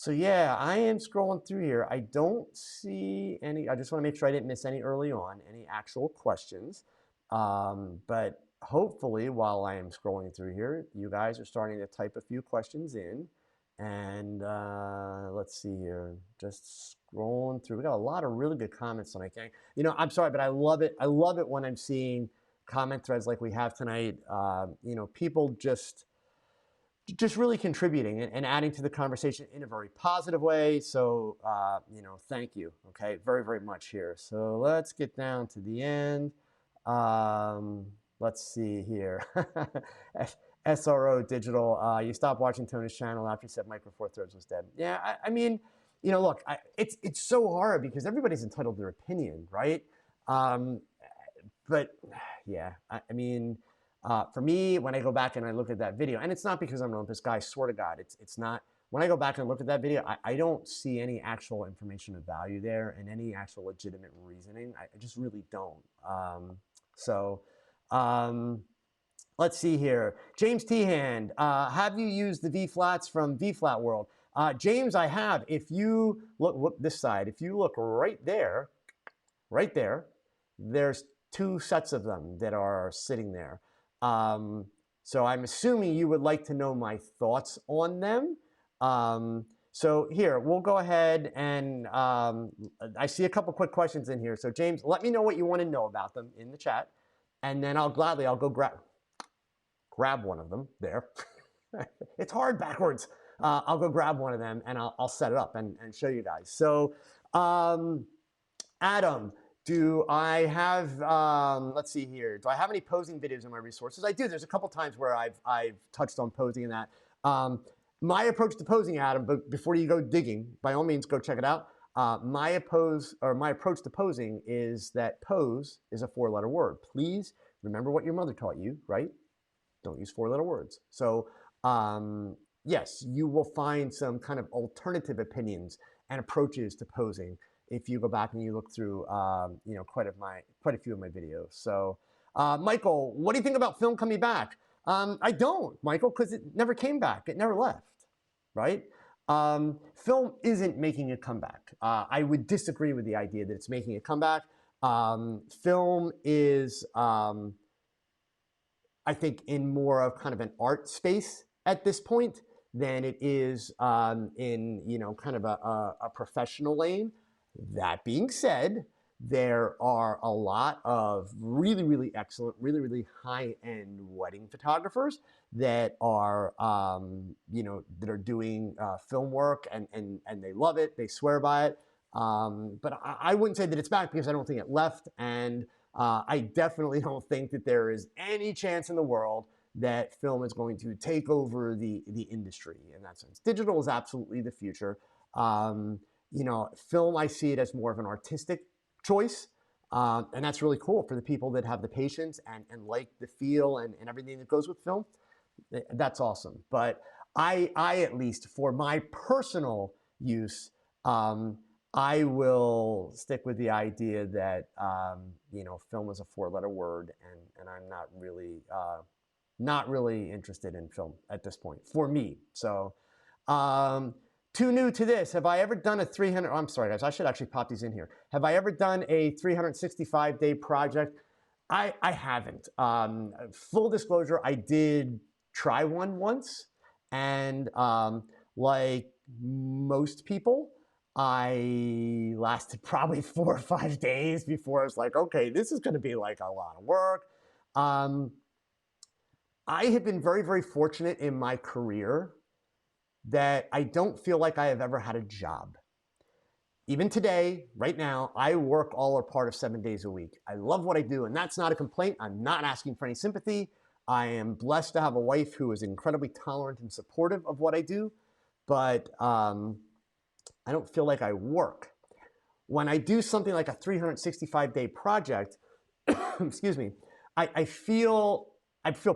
yeah, I am scrolling through here. I don't see any, I just want to make sure I didn't miss any early on, any actual questions. But hopefully while I am scrolling through here, you guys are starting to type a few questions in. And let's see here, just scrolling through. We got a lot of really good comments tonight, gang. You know, I'm sorry, but I love it. I love it when I'm seeing comment threads like we have tonight. You know, people just really contributing and adding to the conversation in a very positive way. So, you know, thank you. Okay, very, very much here. So let's get down to the end. Let's see here. SRO Digital, you stopped watching Tony's channel after you said Micro Four Thirds was dead. Yeah, I mean, you know, look, it's so hard because everybody's entitled to their opinion, right? but yeah, I mean, for me, when I go back and I look at that video, and it's not because I'm an Olympus guy, swear to God, it's not. When I go back and look at that video, I don't see any actual information of value there and any actual legitimate reasoning. I just really don't. So um, let's see here. James T-Hand, have you used the V-flats from V-Flat World? James, I have. If you look this side, if you look right there, there's two sets of them that are sitting there. So I'm assuming you would like to know my thoughts on them. So here, we'll go ahead and I see a couple quick questions in here. So James, let me know what you want to know about them in the chat, and then I'll go grab one of them there. It's hard backwards. I'll go grab one of them and I'll set it up and show you guys. So Adam, do I have, let's see here. Do I have any posing videos in my resources? I do. There's a couple times where I've touched on posing and that. My approach to posing, Adam, but before you go digging, by all means, go check it out. My approach to posing is that pose is a 4-letter word. Please remember what your mother taught you, right? Don't use 4-letter words. So yes, you will find some kind of alternative opinions and approaches to posing if you go back and you look through quite a few of my videos. So Michael, what do you think about film coming back? I don't, Michael, because it never came back. It never left, right? Film isn't making a comeback. I would disagree with the idea that it's making a comeback. Film is, I think, in more of kind of an art space at this point than it is in kind of a professional lane. That being said, there are a lot of really, really excellent, really, really high-end wedding photographers that are, that are doing film work and they love it, they swear by it. But I wouldn't say that it's back because I don't think it left, and I definitely don't think that there is any chance in the world that film is going to take over the industry in that sense. Digital is absolutely the future. Film, I see it as more of an artistic choice. And that's really cool for the people that have the patience and like the feel and everything that goes with film. That's awesome. But I at least, for my personal use, I will stick with the idea that, film is a 4-letter word, and I'm not really interested in film at this point, for me. So, too new to this. Have I ever done a 300, I'm sorry guys, I should actually pop these in here. Have I ever done a 365-day project? I haven't. Full disclosure, I did try one once, and like most people, I lasted probably 4 or 5 days before I was like, okay, this is gonna be like a lot of work. I have been very, very fortunate in my career that I don't feel like I have ever had a job. Even today, right now, I work all or part of 7 days a week. I love what I do, and that's not a complaint. I'm not asking for any sympathy. I am blessed to have a wife who is incredibly tolerant and supportive of what I do, but I don't feel like I work. When I do something like a 365-day project, excuse me, I feel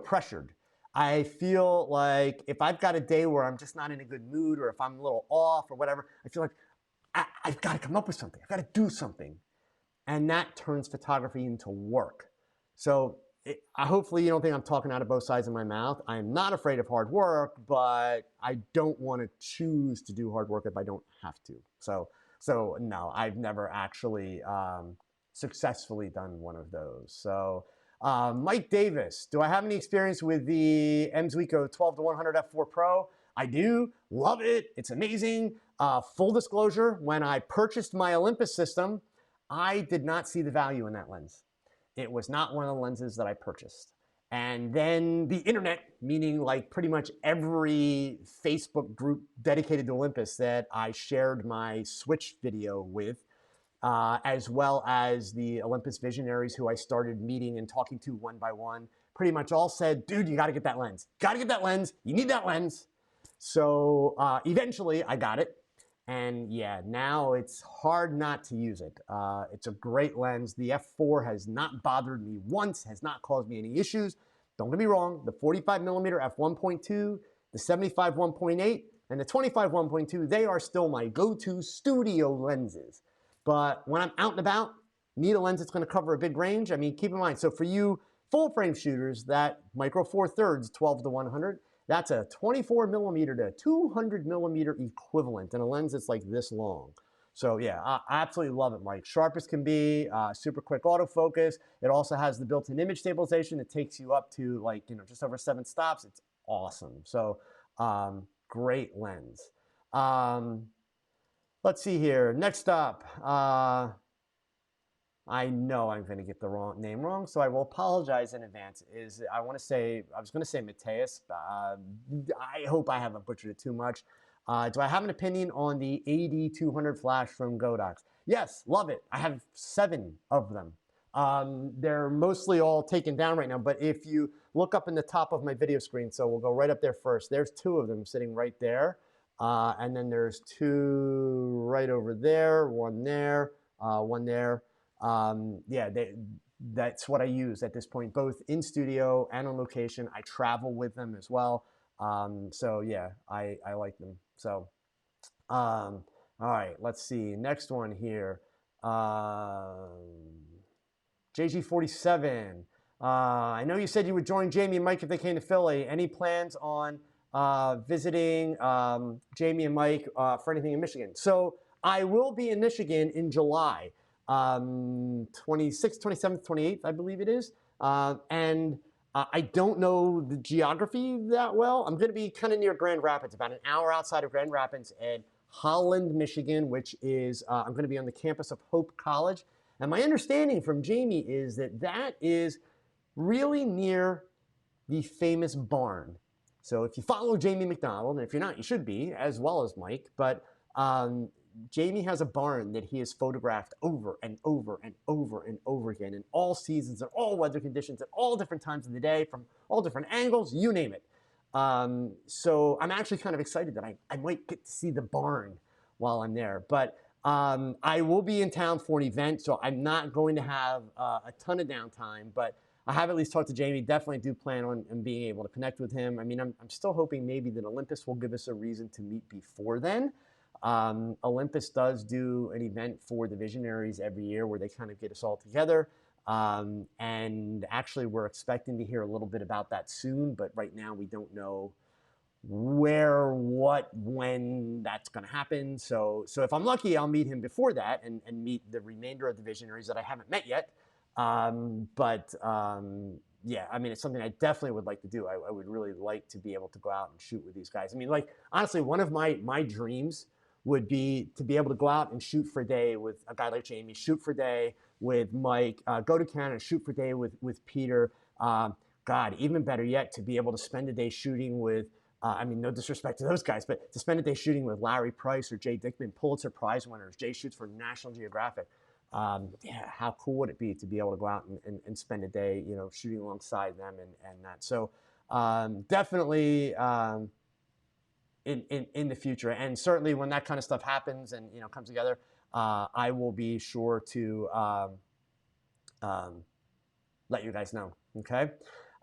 pressured. I feel like if I've got a day where I'm just not in a good mood, or if I'm a little off or whatever, I feel like I've got to come up with something. I've got to do something. And that turns photography into work. So hopefully you don't think I'm talking out of both sides of my mouth. I'm not afraid of hard work, but I don't want to choose to do hard work if I don't have to. So no, I've never actually successfully done one of those. So Mike Davis, do I have any experience with the M.Zuiko 12-100 f4 Pro? I do, love it, it's amazing. Full disclosure, when I purchased my Olympus system, I did not see the value in that lens. It was not one of the lenses that I purchased. And then the internet, meaning like pretty much every Facebook group dedicated to Olympus that I shared my Switch video with, as well as the Olympus Visionaries who I started meeting and talking to one by one, pretty much all said, dude, you gotta get that lens. Gotta get that lens, you need that lens. So eventually I got it. And yeah, now it's hard not to use it. It's a great lens. The f4 has not bothered me once, has not caused me any issues. Don't get me wrong, the 45 millimeter f1.2, the 75 1.8, and the 25 1.2, they are still my go-to studio lenses. But when I'm out and about, need a lens that's going to cover a big range. I mean, keep in mind, so for you full frame shooters, that micro four thirds 12 to 100, that's a 24 millimeter to 200 millimeter equivalent in a lens that's like this long. So yeah, I absolutely love it, Mike. Sharp as can be, super quick autofocus. It also has the built-in image stabilization that takes you up to like, just over 7 stops. It's awesome. So great lens. Let's see here. Next up, I know I'm going to get the name wrong, so I will apologize in advance. I was going to say Mateus. I hope I haven't butchered it too much. Do I have an opinion on the AD200 flash from Godox? Yes, love it. I have 7 of them. They're mostly all taken down right now, but if you look up in the top of my video screen, so we'll go right up there first, there's 2 of them sitting right there. And then there's 2 right over there, one there, one there. Yeah, that's what I use at this point, both in studio and on location. I travel with them as well. So yeah, I like them. So, all right, let's see. Next one here. JG47. I know you said you would join Jamie and Mike if they came to Philly. Any plans on visiting Jamie and Mike for anything in Michigan? So I will be in Michigan in July. 26th, 27th, 28th, I believe it is. And I don't know the geography that well. I'm going to be kind of near Grand Rapids, about an hour outside of Grand Rapids at Holland, Michigan, which is, I'm going to be on the campus of Hope College. And my understanding from Jamie is that that is really near the famous barn. So if you follow Jamie McDonald, and if you're not, you should be, as well as Mike, but Jamie has a barn that he has photographed over and over and over and over again in all seasons and all weather conditions at all different times of the day from all different angles, you name it. So I'm actually kind of excited that I might get to see the barn while I'm there. But I will be in town for an event, so I'm not going to have a ton of downtime, but I have at least talked to Jamie. Definitely do plan on being able to connect with him. I mean, I'm still hoping maybe that Olympus will give us a reason to meet before then. Olympus does do an event for the Visionaries every year where they kind of get us all together. And actually, we're expecting to hear a little bit about that soon, but right now we don't know where, what, when that's going to happen. So if I'm lucky, I'll meet him before that and meet the remainder of the Visionaries that I haven't met yet. Yeah, I mean, it's something I definitely would like to do. I would really like to be able to go out and shoot with these guys. I mean, like, honestly, one of my dreams would be to be able to go out and shoot for a day with a guy like Jamie, shoot for a day with Mike, go to Canada, shoot for a day with Peter. God, even better yet, to be able to spend a day shooting with, I mean, no disrespect to those guys, but to spend a day shooting with Larry Price or Jay Dickman, Pulitzer Prize winners. Jay shoots for National Geographic. Yeah, how cool would it be to be able to go out and spend a day, shooting alongside them and that. So definitely in the future, and certainly when that kind of stuff happens and comes together, I will be sure to let you guys know. Okay.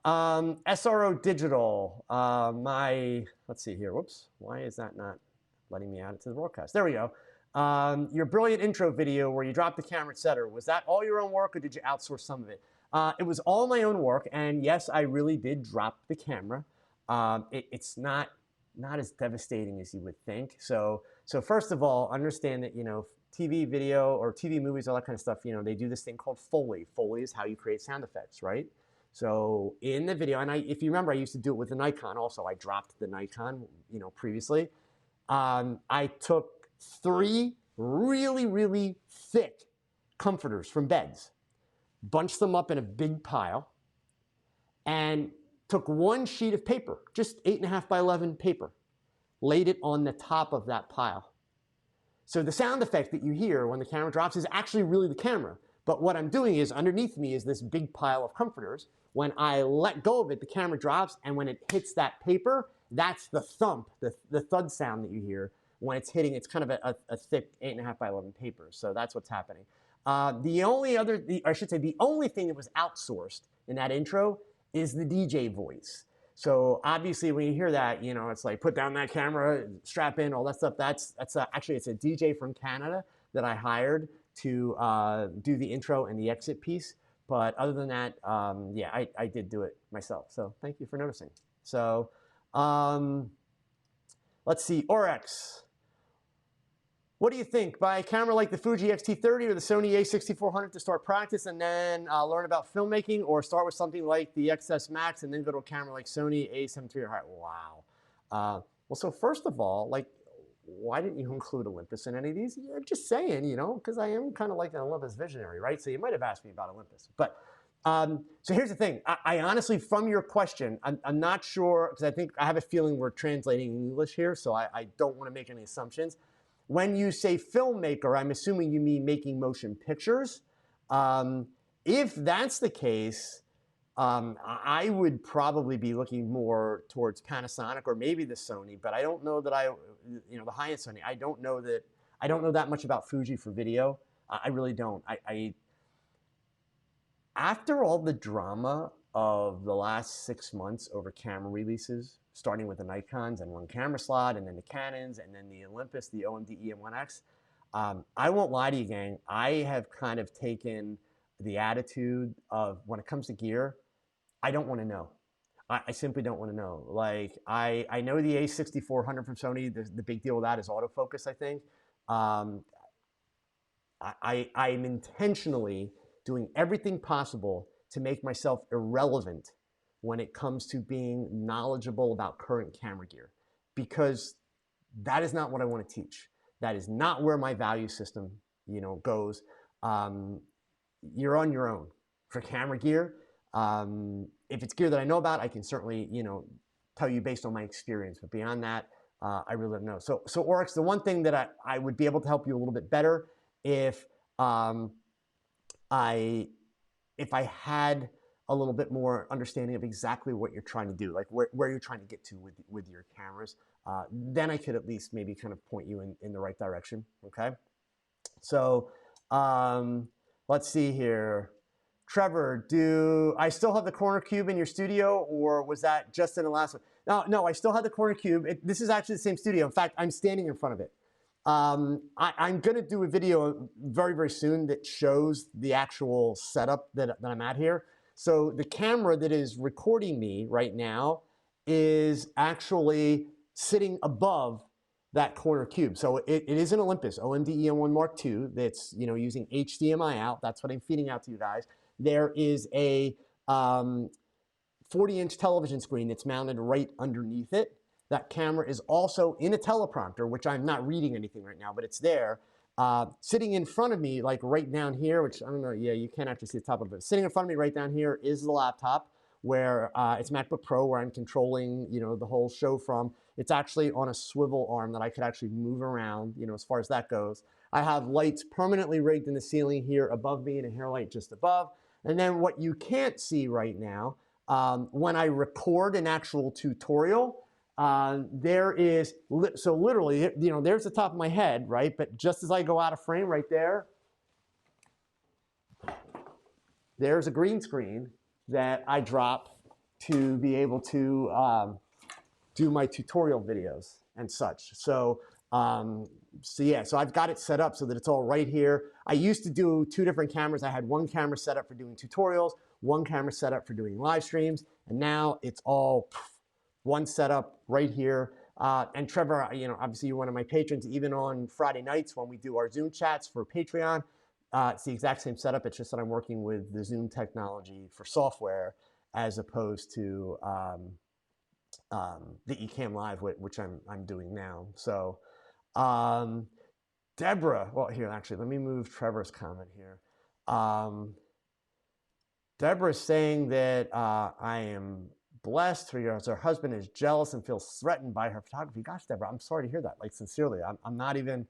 SRO Digital. Let's see here. Whoops. Why is that not letting me add it to the broadcast? There we go. Your brilliant intro video where you dropped the camera, etc. Was that all your own work, or did you outsource some of it? It was all my own work, and yes, I really did drop the camera. It's not as devastating as you would think. So first of all, understand that TV, video, or TV movies, all that kind of stuff. They do this thing called Foley. Foley is how you create sound effects, right? So in the video, and if you remember, I used to do it with the Nikon. Also, I dropped the Nikon, previously. I took 3 really, really thick comforters from beds, bunched them up in a big pile, and took 1 sheet of paper, just 8.5 by 11 paper, laid it on the top of that pile. So the sound effect that you hear when the camera drops is actually really the camera. But what I'm doing is underneath me is this big pile of comforters. When I let go of it, the camera drops, and when it hits that paper, that's the thump, the thud sound that you hear when it's hitting, it's kind of a thick 8.5 by 11 paper. So that's what's happening. The only thing that was outsourced in that intro is the DJ voice. So obviously when you hear that, you know, it's like put down that camera, strap in, all that stuff. Actually, it's a DJ from Canada that I hired to do the intro and the exit piece. But other than that, yeah, I did do it myself. So thank you for noticing. So let's see, Oryx. What do you think? Buy a camera like the Fuji X-T30 or the Sony a6400 to start practice and then learn about filmmaking, or start with something like the XS Max and then go to a camera like Sony a7III or higher? Wow. Well, so first of all, like, why didn't you include Olympus in any of these? You're just saying, you know, because I am kind of like an Olympus Visionary, right? So you might have asked me about Olympus. But so here's the thing. I honestly, from your question, I'm not sure, because I have a feeling we're translating English here, so I don't want to make any assumptions. When you say filmmaker, I'm assuming you mean making motion pictures. If that's the case, I would probably be looking more towards Panasonic or maybe the Sony, but I don't know that the high-end Sony. I don't know that much about Fuji for video. I really don't. After all the drama of the last 6 months over camera releases, starting with the Nikons and one camera slot, and then the Canons, and then the Olympus, the OMD EM1X, I won't lie to you, gang. I have kind of taken the attitude of, when it comes to gear, I don't want to know. I simply don't want to know. Like, I know the a6400 from Sony, the big deal with that is autofocus, I think. I'm intentionally doing everything possible to make myself irrelevant when it comes to being knowledgeable about current camera gear, because that is not what I want to teach. That is not where my value system, goes. You're on your own for camera gear. If it's gear that I know about, I can certainly, tell you based on my experience. But beyond that, I really don't know. So Oryx, the one thing that I would be able to help you a little bit better if I had a little bit more understanding of exactly what you're trying to do, like where you're trying to get to with your cameras, then I could at least maybe kind of point you in the right direction. Okay. So let's see here. Trevor, do I still have the corner cube in your studio, or was that just in the last one? No, I still have the corner cube. This is actually the same studio. In fact, I'm standing in front of it. I'm going to do a video very, very soon that shows the actual setup that I'm at here. So the camera that is recording me right now is actually sitting above that corner cube. So it is an Olympus OMD EM1 Mark II that's using HDMI out. That's what I'm feeding out to you guys. There is a 40-inch television screen that's mounted right underneath it. That camera is also in a teleprompter, which I'm not reading anything right now, but it's there. Sitting in front of me, like right down here, which I don't know, yeah, you can't actually see the top of it. Sitting in front of me right down here is the laptop, where it's MacBook Pro, where I'm controlling, the whole show from. It's actually on a swivel arm that I could actually move around, as far as that goes. I have lights permanently rigged in the ceiling here above me and a hair light just above. And then what you can't see right now, when I record an actual tutorial, there is, so literally, there's the top of my head, right? But just as I go out of frame right there, there's a green screen that I drop to be able to do my tutorial videos and such. So I've got it set up so that it's all right here. I used to do two different cameras. I had one camera set up for doing tutorials, one camera set up for doing live streams, and now it's all one setup right here. And Trevor, obviously you're one of my patrons. Even on Friday nights when we do our Zoom chats for Patreon, it's the exact same setup. It's just that I'm working with the Zoom technology for software as opposed to the eCamm Live, which I'm doing now. So Deborah, well, here, actually, let me move Trevor's comment here. Deborah's saying that I am blessed. Her husband is jealous and feels threatened by her photography. Gosh, Deborah, I'm sorry to hear that. Like, sincerely, I'm not even,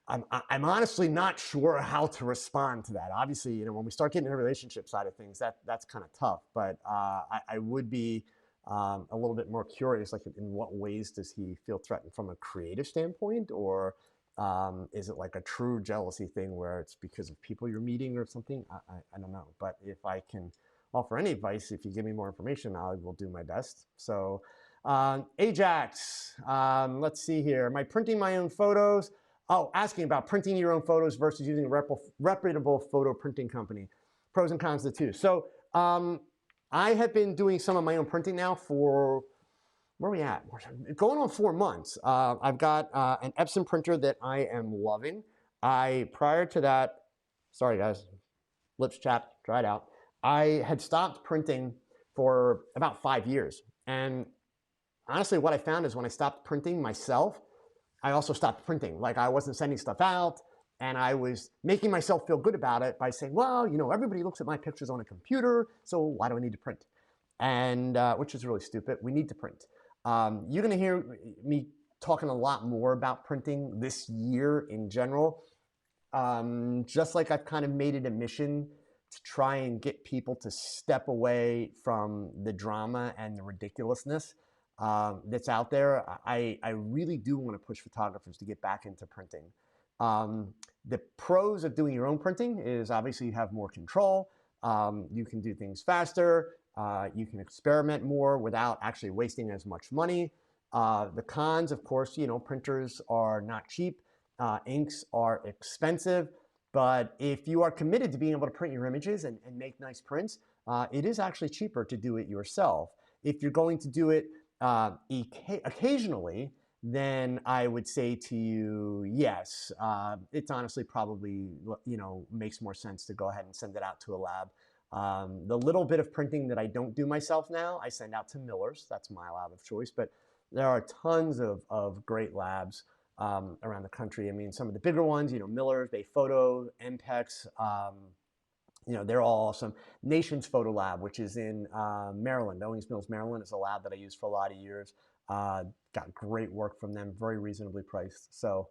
I'm honestly not sure how to respond to that. Obviously, when we start getting into the relationship side of things, that's kind of tough. But I would be a little bit more curious, like in what ways does he feel threatened from a creative standpoint, or is it like a true jealousy thing where it's because of people you're meeting or something? I don't know. But if I can offer any advice, if you give me more information, I will do my best. So Ajax, let's see here. Am I printing my own photos? Oh, asking about printing your own photos versus using a reputable photo printing company. Pros and cons of the two. So I have been doing some of my own printing now for, where are we at? Going on 4 months. I've got an Epson printer that I am loving. Prior to that, sorry guys, lips chapped, dried out. I had stopped printing for about 5 years. And honestly, what I found is when I stopped printing myself, I also stopped printing. Like I wasn't sending stuff out, and I was making myself feel good about it by saying, well, you know, everybody looks at my pictures on a computer, so why do I need to print? And which is really stupid. We need to print. You're going to hear me talking a lot more about printing this year in general. Just like I've kind of made it a mission to try and get people to step away from the drama and the ridiculousness that's out there. I really do want to push photographers to get back into printing. The pros of doing your own printing is obviously you have more control. You can do things faster. You can experiment more without actually wasting as much money. The cons, of course, you know, printers are not cheap. Inks are expensive. But if you are committed to being able to print your images and make nice prints, it is actually cheaper to do it yourself. If you're going to do it occasionally, then I would say to you, yes, it's honestly probably, you know, makes more sense to go ahead and send it out to a lab. The little bit of printing that I don't do myself now, I send out to Miller's. That's my lab of choice. But there are tons of great labs around the country. I mean, some of the bigger ones, you know, Miller's, Bay Photo, MPEX, you know, they're all awesome. Nation's Photo Lab, which is in Maryland, Owings Mills, Maryland, is a lab that I used for a lot of years. Got great work from them, very reasonably priced. So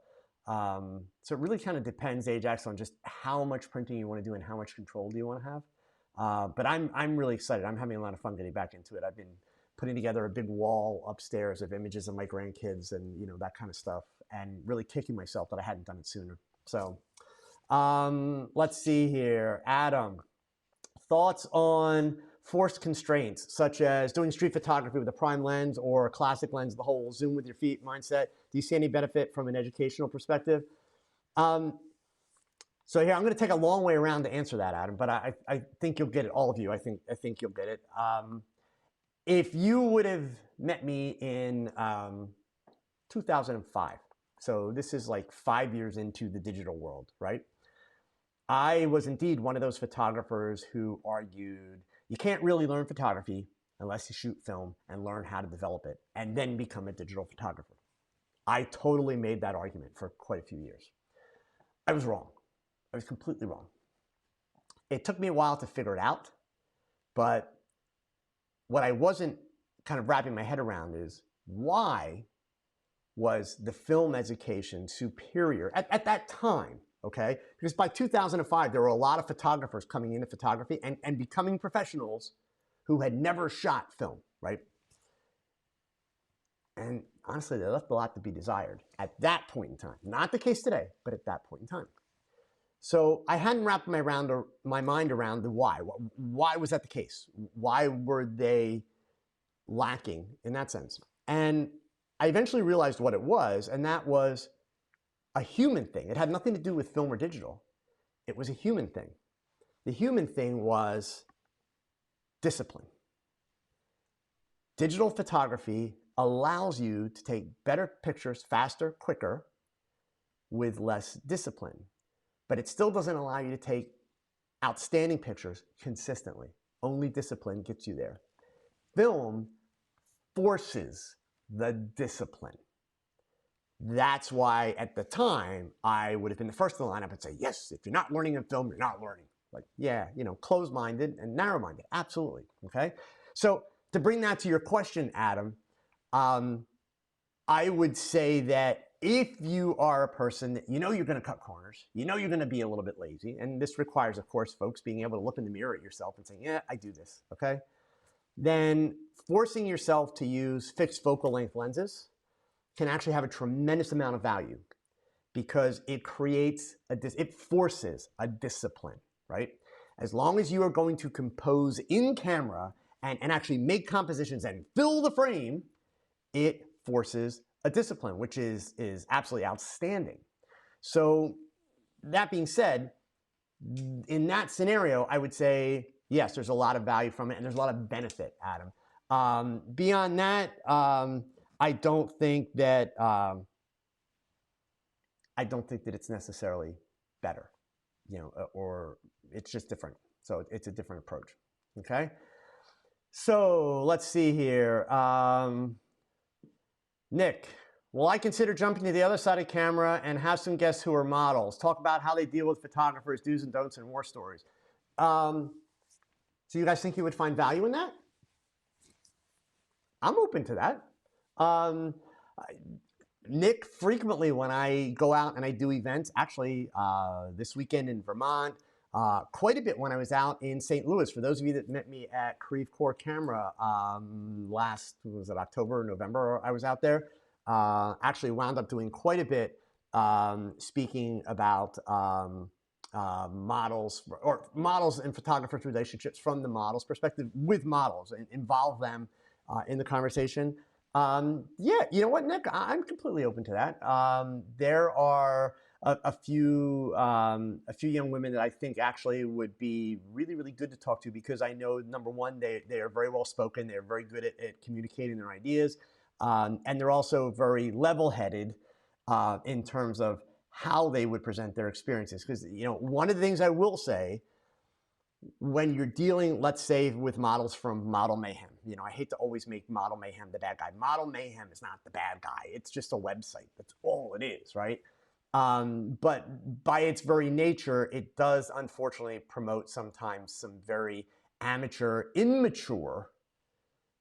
it really kind of depends, Ajax, on just how much printing you want to do and how much control do you want to have. But I'm really excited. I'm having a lot of fun getting back into it. I've been putting together a big wall upstairs of images of my grandkids and, you know, that kind of stuff, and really kicking myself that I hadn't done it sooner. So let's see here. Adam, thoughts on forced constraints, such as doing street photography with a prime lens or a classic lens, the whole zoom with your feet mindset. Do you see any benefit from an educational perspective? So here, I'm going to take a long way around to answer that, Adam, but I think you'll get it, all of you. I think you'll get it. If you would have met me in 2005, so this is like 5 years into the digital world, right? I was indeed one of those photographers who argued you can't really learn photography unless you shoot film and learn how to develop it and then become a digital photographer. I totally made that argument for quite a few years. I was wrong. I was completely wrong. It took me a while to figure it out, but what I wasn't kind of wrapping my head around is why was the film education superior at that time, okay? Because by 2005, there were a lot of photographers coming into photography and becoming professionals who had never shot film, right? And honestly, they left a lot to be desired at that point in time. Not the case today, but at that point in time. So I hadn't wrapped my mind around the why. Why was that the case? Why were they lacking in that sense? And I eventually realized what it was, and that was a human thing. It had nothing to do with film or digital. It was a human thing. The human thing was discipline. Digital photography allows you to take better pictures faster, quicker, with less discipline. But it still doesn't allow you to take outstanding pictures consistently. Only discipline gets you there. Film forces the discipline. That's why at the time, I would have been the first in the lineup and say, yes, if you're not learning in film, you're not learning. Like, yeah, you know, closed-minded and narrow-minded, absolutely, okay? So to bring that to your question, Adam, I would say that if you are a person that you know you're going to cut corners, you know you're going to be a little bit lazy, and this requires, of course, folks being able to look in the mirror at yourself and saying, yeah, I do this, okay? then forcing yourself to use fixed focal length lenses can actually have a tremendous amount of value because it forces a discipline, right? As long as you are going to compose in camera and actually make compositions and fill the frame, it forces a discipline, which is absolutely outstanding. So that being said, in that scenario, I would say, yes, there's a lot of value from it and there's a lot of benefit, Adam. Beyond that, I don't think that it's necessarily better, or it's just different. So it's a different approach. Okay. So let's see here. Nick, will I consider jumping to the other side of camera and have some guests who are models? Talk about how they deal with photographers, do's and don'ts, and war stories. So you guys think you would find value in that? I'm open to that. Nick, frequently when I go out and I do events, actually this weekend in Vermont, quite a bit when I was out in St. Louis. For those of you that met me at Creve Core Camera last, was it October or November I was out there, actually wound up doing quite a bit speaking about models and photographers' relationships from the models' perspective with models and involve them in the conversation. Yeah, you know what, Nick? I'm completely open to that. There are a few young women that I think actually would be really, really good to talk to because I know, number one, they are very well spoken. They're very good at communicating their ideas. And they're also very level-headed in terms of how they would present their experiences. Because, one of the things I will say, when you're dealing, let's say, with models from Model Mayhem, I hate to always make Model Mayhem the bad guy. Model Mayhem is not the bad guy. It's just a website. That's all it is, right? But by its very nature, it does unfortunately promote sometimes some very amateur, immature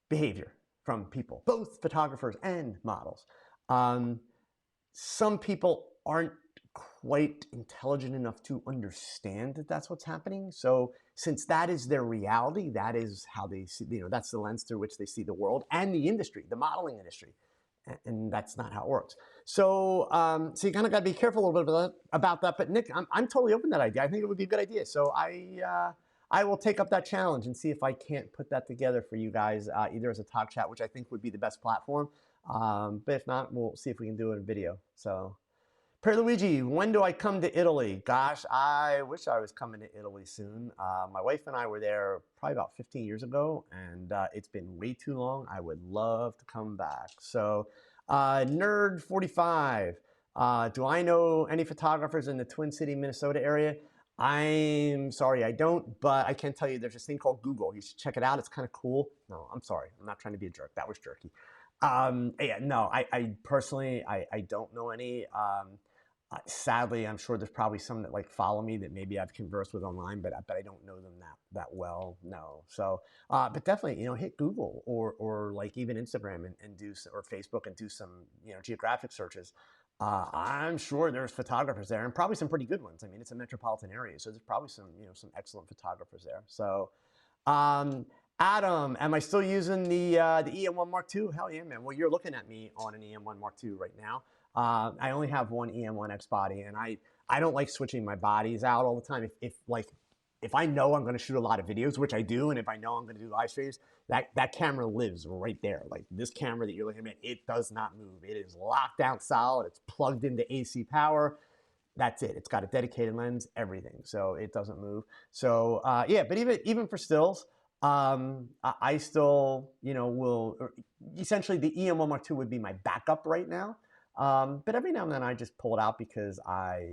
behavior from people, both photographers and models. Some people aren't quite intelligent enough to understand that that's what's happening. So since that is their reality, that is how they see, that's the lens through which they see the world and the industry, the modeling industry. And that's not how it works. So, so you kind of got to be careful a little bit about that. But Nick, I'm totally open to that idea. I think it would be a good idea. So I will take up that challenge and see if I can't put that together for you guys, either as a TogChat, which I think would be the best platform. But if not, we'll see if we can do it in video. So, Luigi, when do I come to Italy? Gosh, I wish I was coming to Italy soon. My wife and I were there probably about 15 years ago, and it's been way too long. I would love to come back. So, Nerd45, do I know any photographers in the Twin City, Minnesota area? I'm sorry, I don't, but I can tell you there's this thing called Google. You should check it out. It's kind of cool. No, I'm sorry. I'm not trying to be a jerk. That was jerky. Yeah, no, I personally, I don't know any. Sadly, I'm sure there's probably some that follow me that maybe I've conversed with online, but I don't know them that well. No. So, but definitely, hit Google or even Instagram and do, or Facebook and do some, geographic searches. I'm sure there's photographers there and probably some pretty good ones. I mean, it's a metropolitan area, so there's probably some, some excellent photographers there. So, Adam, am I still using the EM1 Mark II? Hell yeah, man. Well, you're looking at me on an EM1 Mark II right now. I only have one EM1X body, and I don't like switching my bodies out all the time. If I know I'm going to shoot a lot of videos, which I do, and if I know I'm going to do live streams, that camera lives right there. Like this camera that you're looking at, it does not move. It is locked down solid. It's plugged into AC power. That's it. It's got a dedicated lens, everything. So it doesn't move. So yeah, but even for stills, I still, will, essentially the EM1 Mark II would be my backup right now. But every now and then I just pull it out because I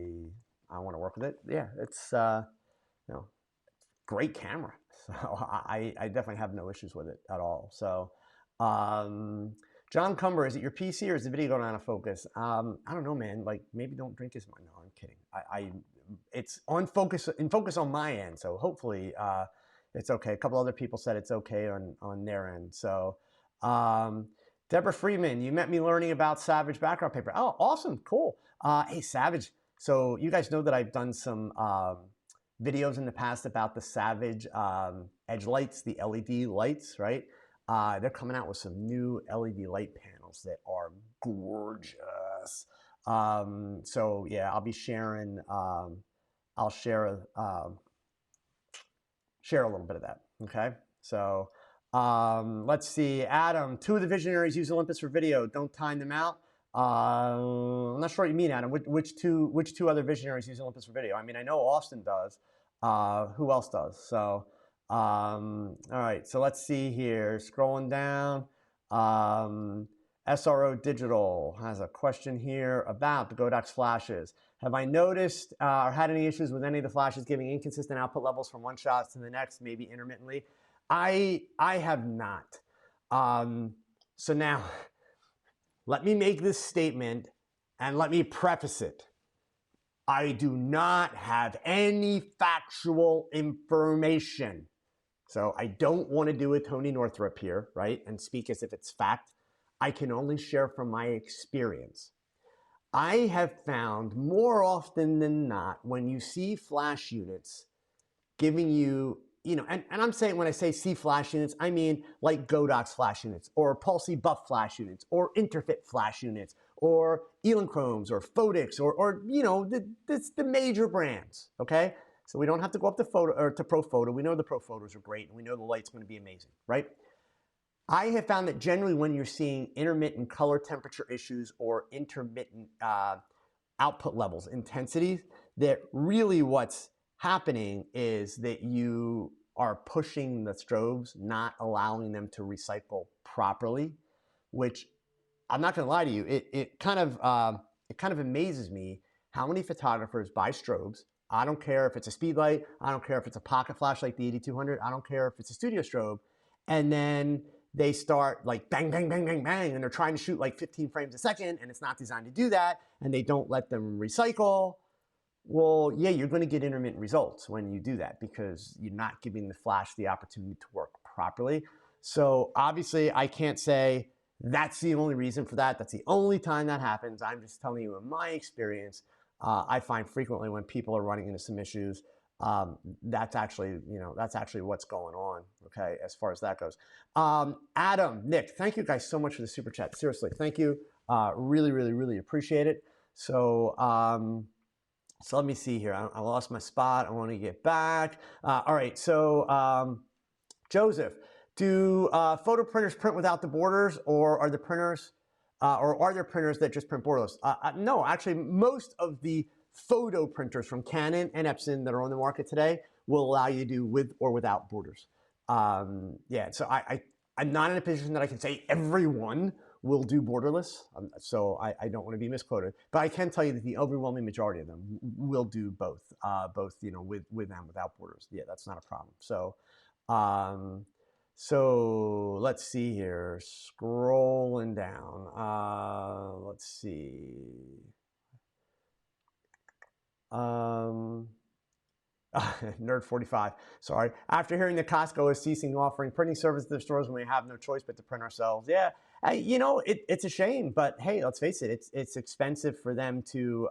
want to work with it. Yeah, it's, great camera. So I definitely have no issues with it at all. So, John Cumber, is it your PC or is the video going out of focus? I don't know, man. Maybe don't drink as much. No, I'm kidding. It's in focus on my end. So hopefully, it's okay. A couple other people said it's okay on their end. So, Deborah Freeman, you met me learning about Savage background paper. Oh, awesome. Cool. Hey, Savage. So you guys know that I've done some videos in the past about the Savage edge lights, the LED lights, right? They're coming out with some new LED light panels that are gorgeous. So yeah, I'll be sharing. I'll share share a little bit of that. Okay, so let's see. Adam, 2 of the visionaries use Olympus for video. Don't time them out. I'm not sure what you mean, Adam. Which two other visionaries use Olympus for video? I mean, I know Austin does. Who else does? So, all right. So let's see here. Scrolling down. SRO Digital has a question here about the Godox flashes. Have I noticed or had any issues with any of the flashes giving inconsistent output levels from one shot to the next, maybe intermittently? I have not. So now, let me make this statement and let me preface it. I do not have any factual information. So I don't want to do a Tony Northrup here, right? And speak as if it's fact. I can only share from my experience. I have found more often than not, when you see flash units giving you, and I'm saying when I say see flash units, I mean like Godox flash units or Pulsey Buff flash units or Interfit flash units or Elanchromes or Photix or the major brands, okay? So we don't have to go up to photo or to Pro Photo. We know the Pro Photos are great and we know the light's going to be amazing, right? I have found that generally when you're seeing intermittent color temperature issues or intermittent output levels, intensities, that really what's happening is that you are pushing the strobes, not allowing them to recycle properly, which I'm not going to lie to you, it kind of amazes me how many photographers buy strobes. I don't care if it's a speed light, I don't care if it's a pocket flash like the 8200, I don't care if it's a studio strobe, and then they start like bang, bang, bang, bang, bang, and they're trying to shoot like 15 frames a second, and it's not designed to do that, and they don't let them recycle. Well, yeah, you're going to get intermittent results when you do that because you're not giving the flash the opportunity to work properly. So obviously, I can't say that's the only reason for that. That's the only time that happens. I'm just telling you in my experience, I find frequently when people are running into some issues, that's actually what's going on, okay, as far as that goes. Adam, Nick, thank you guys so much for the super chat. Seriously, thank you. Really, really, really appreciate it. So let me see here. I lost my spot. I want to get back. All right, so Joseph, do photo printers print without the borders, or are the printers, or are there printers that just print borderless? No, actually, most of the photo printers from Canon and Epson that are on the market today will allow you to do with or without borders. Yeah, so I'm not in a position that I can say everyone will do borderless, so I don't want to be misquoted, but I can tell you that the overwhelming majority of them will do both, with and without borders. Yeah, that's not a problem. So let's see here, scrolling down. Let's see. Nerd 45. Sorry. After hearing that Costco is ceasing offering printing service to their stores when we have no choice but to print ourselves, yeah, it's a shame. But hey, let's face it, it's expensive for them to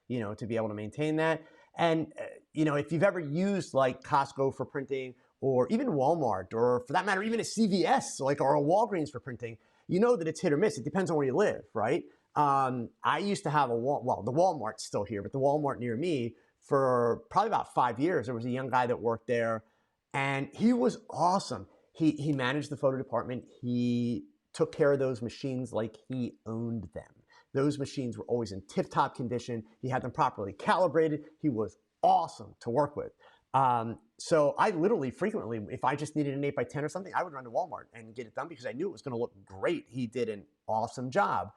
to be able to maintain that. And if you've ever used like Costco for printing, or even Walmart, or for that matter, even a CVS, or a Walgreens for printing, you know that it's hit or miss. It depends on where you live, right? I used to have the Walmart's still here, but the Walmart near me, for probably about 5 years, there was a young guy that worked there, and he was awesome. He managed the photo department. He took care of those machines like he owned them. Those machines were always in tip-top condition. He had them properly calibrated. He was awesome to work with. So I literally frequently, if I just needed an 8x10 or something, I would run to Walmart and get it done because I knew it was going to look great. He did an awesome job.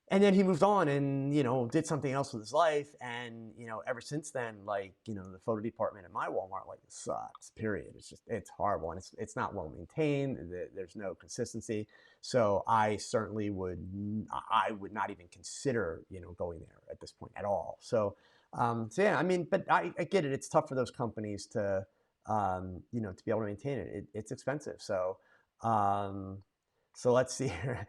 And then he moved on and, did something else with his life. And, ever since then, the photo department at my Walmart, sucks, period. It's horrible. And it's not well maintained. There's no consistency. So I certainly would not even consider, going there at this point at all. So yeah, I mean, but I get it. It's tough for those companies to, to be able to maintain it. It's expensive. So let's see here.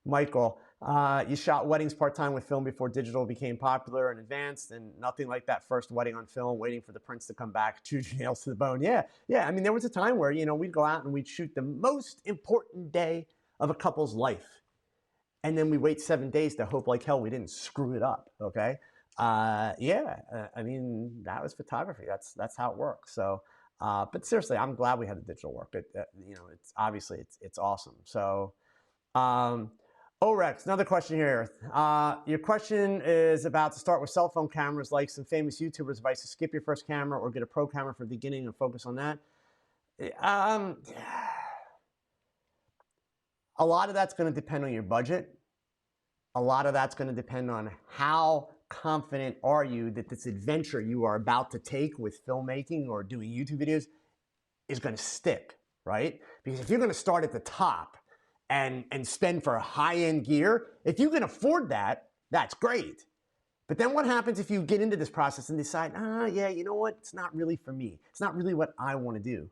Michael, You shot weddings part-time with film before digital became popular and advanced, and nothing like that first wedding on film, waiting for the prince to come back, chewed your nails to the bone. Yeah, yeah. I mean, there was a time where, we'd go out and we'd shoot the most important day of a couple's life. And then we wait 7 days to hope like hell we didn't screw it up, okay? I mean, that was photography. That's how it works. So, but seriously, I'm glad we had the digital work. It's obviously it's awesome. So, Rex, another question here. Your question is about to start with cell phone cameras, like some famous YouTubers' advice to skip your first camera or get a pro camera for the beginning and focus on that. A lot of that's going to depend on your budget. A lot of that's going to depend on how confident are you that this adventure you are about to take with filmmaking or doing YouTube videos is going to stick, right? Because if you're going to start at the top and spend for high-end gear, if you can afford that, that's great. But then what happens if you get into this process and decide, yeah, you know what? It's not really for me. It's not really what I want to do.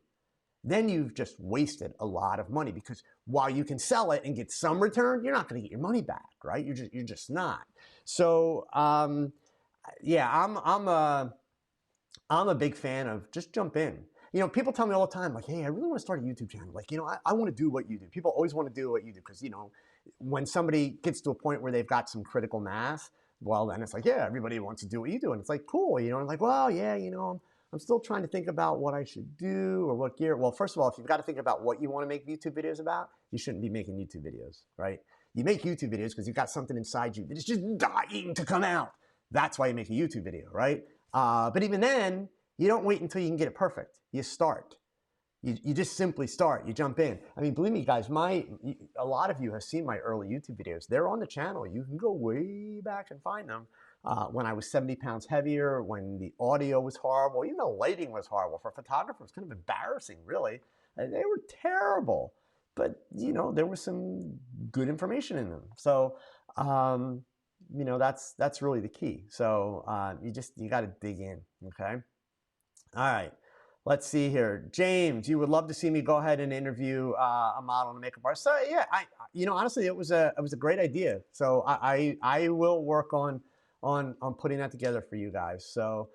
Then you've just wasted a lot of money, because while you can sell it and get some return, you're not going to get your money back, right? You're just not. So yeah, I'm a big fan of just jump in. People tell me all the time, like, hey, I really want to start a YouTube channel. Like, I want to do what you do. People always want to do what you do because, when somebody gets to a point where they've got some critical mass, well, then it's like, yeah, everybody wants to do what you do. And it's like, cool, and like, well, yeah, I'm still trying to think about what I should do or what gear. Well, first of all, if you've got to think about what you want to make YouTube videos about, you shouldn't be making YouTube videos, right? You make YouTube videos because you've got something inside you that is just dying to come out. That's why you make a YouTube video, right? But even then, you don't wait until you can get it perfect. You start. You just simply start. You jump in. I mean, believe me, guys, a lot of you have seen my early YouTube videos. They're on the channel. You can go way back and find them. When I was 70 pounds heavier, when the audio was horrible, even the lighting was horrible. For photographers, kind of embarrassing, really. They were terrible. But, there was some good information in them. So, that's really the key. So you got to dig in, okay? All right. Let's see here. James, you would love to see me go ahead and interview a model and a makeup artist. So yeah, honestly, it was a great idea. So I will work on putting that together for you guys. So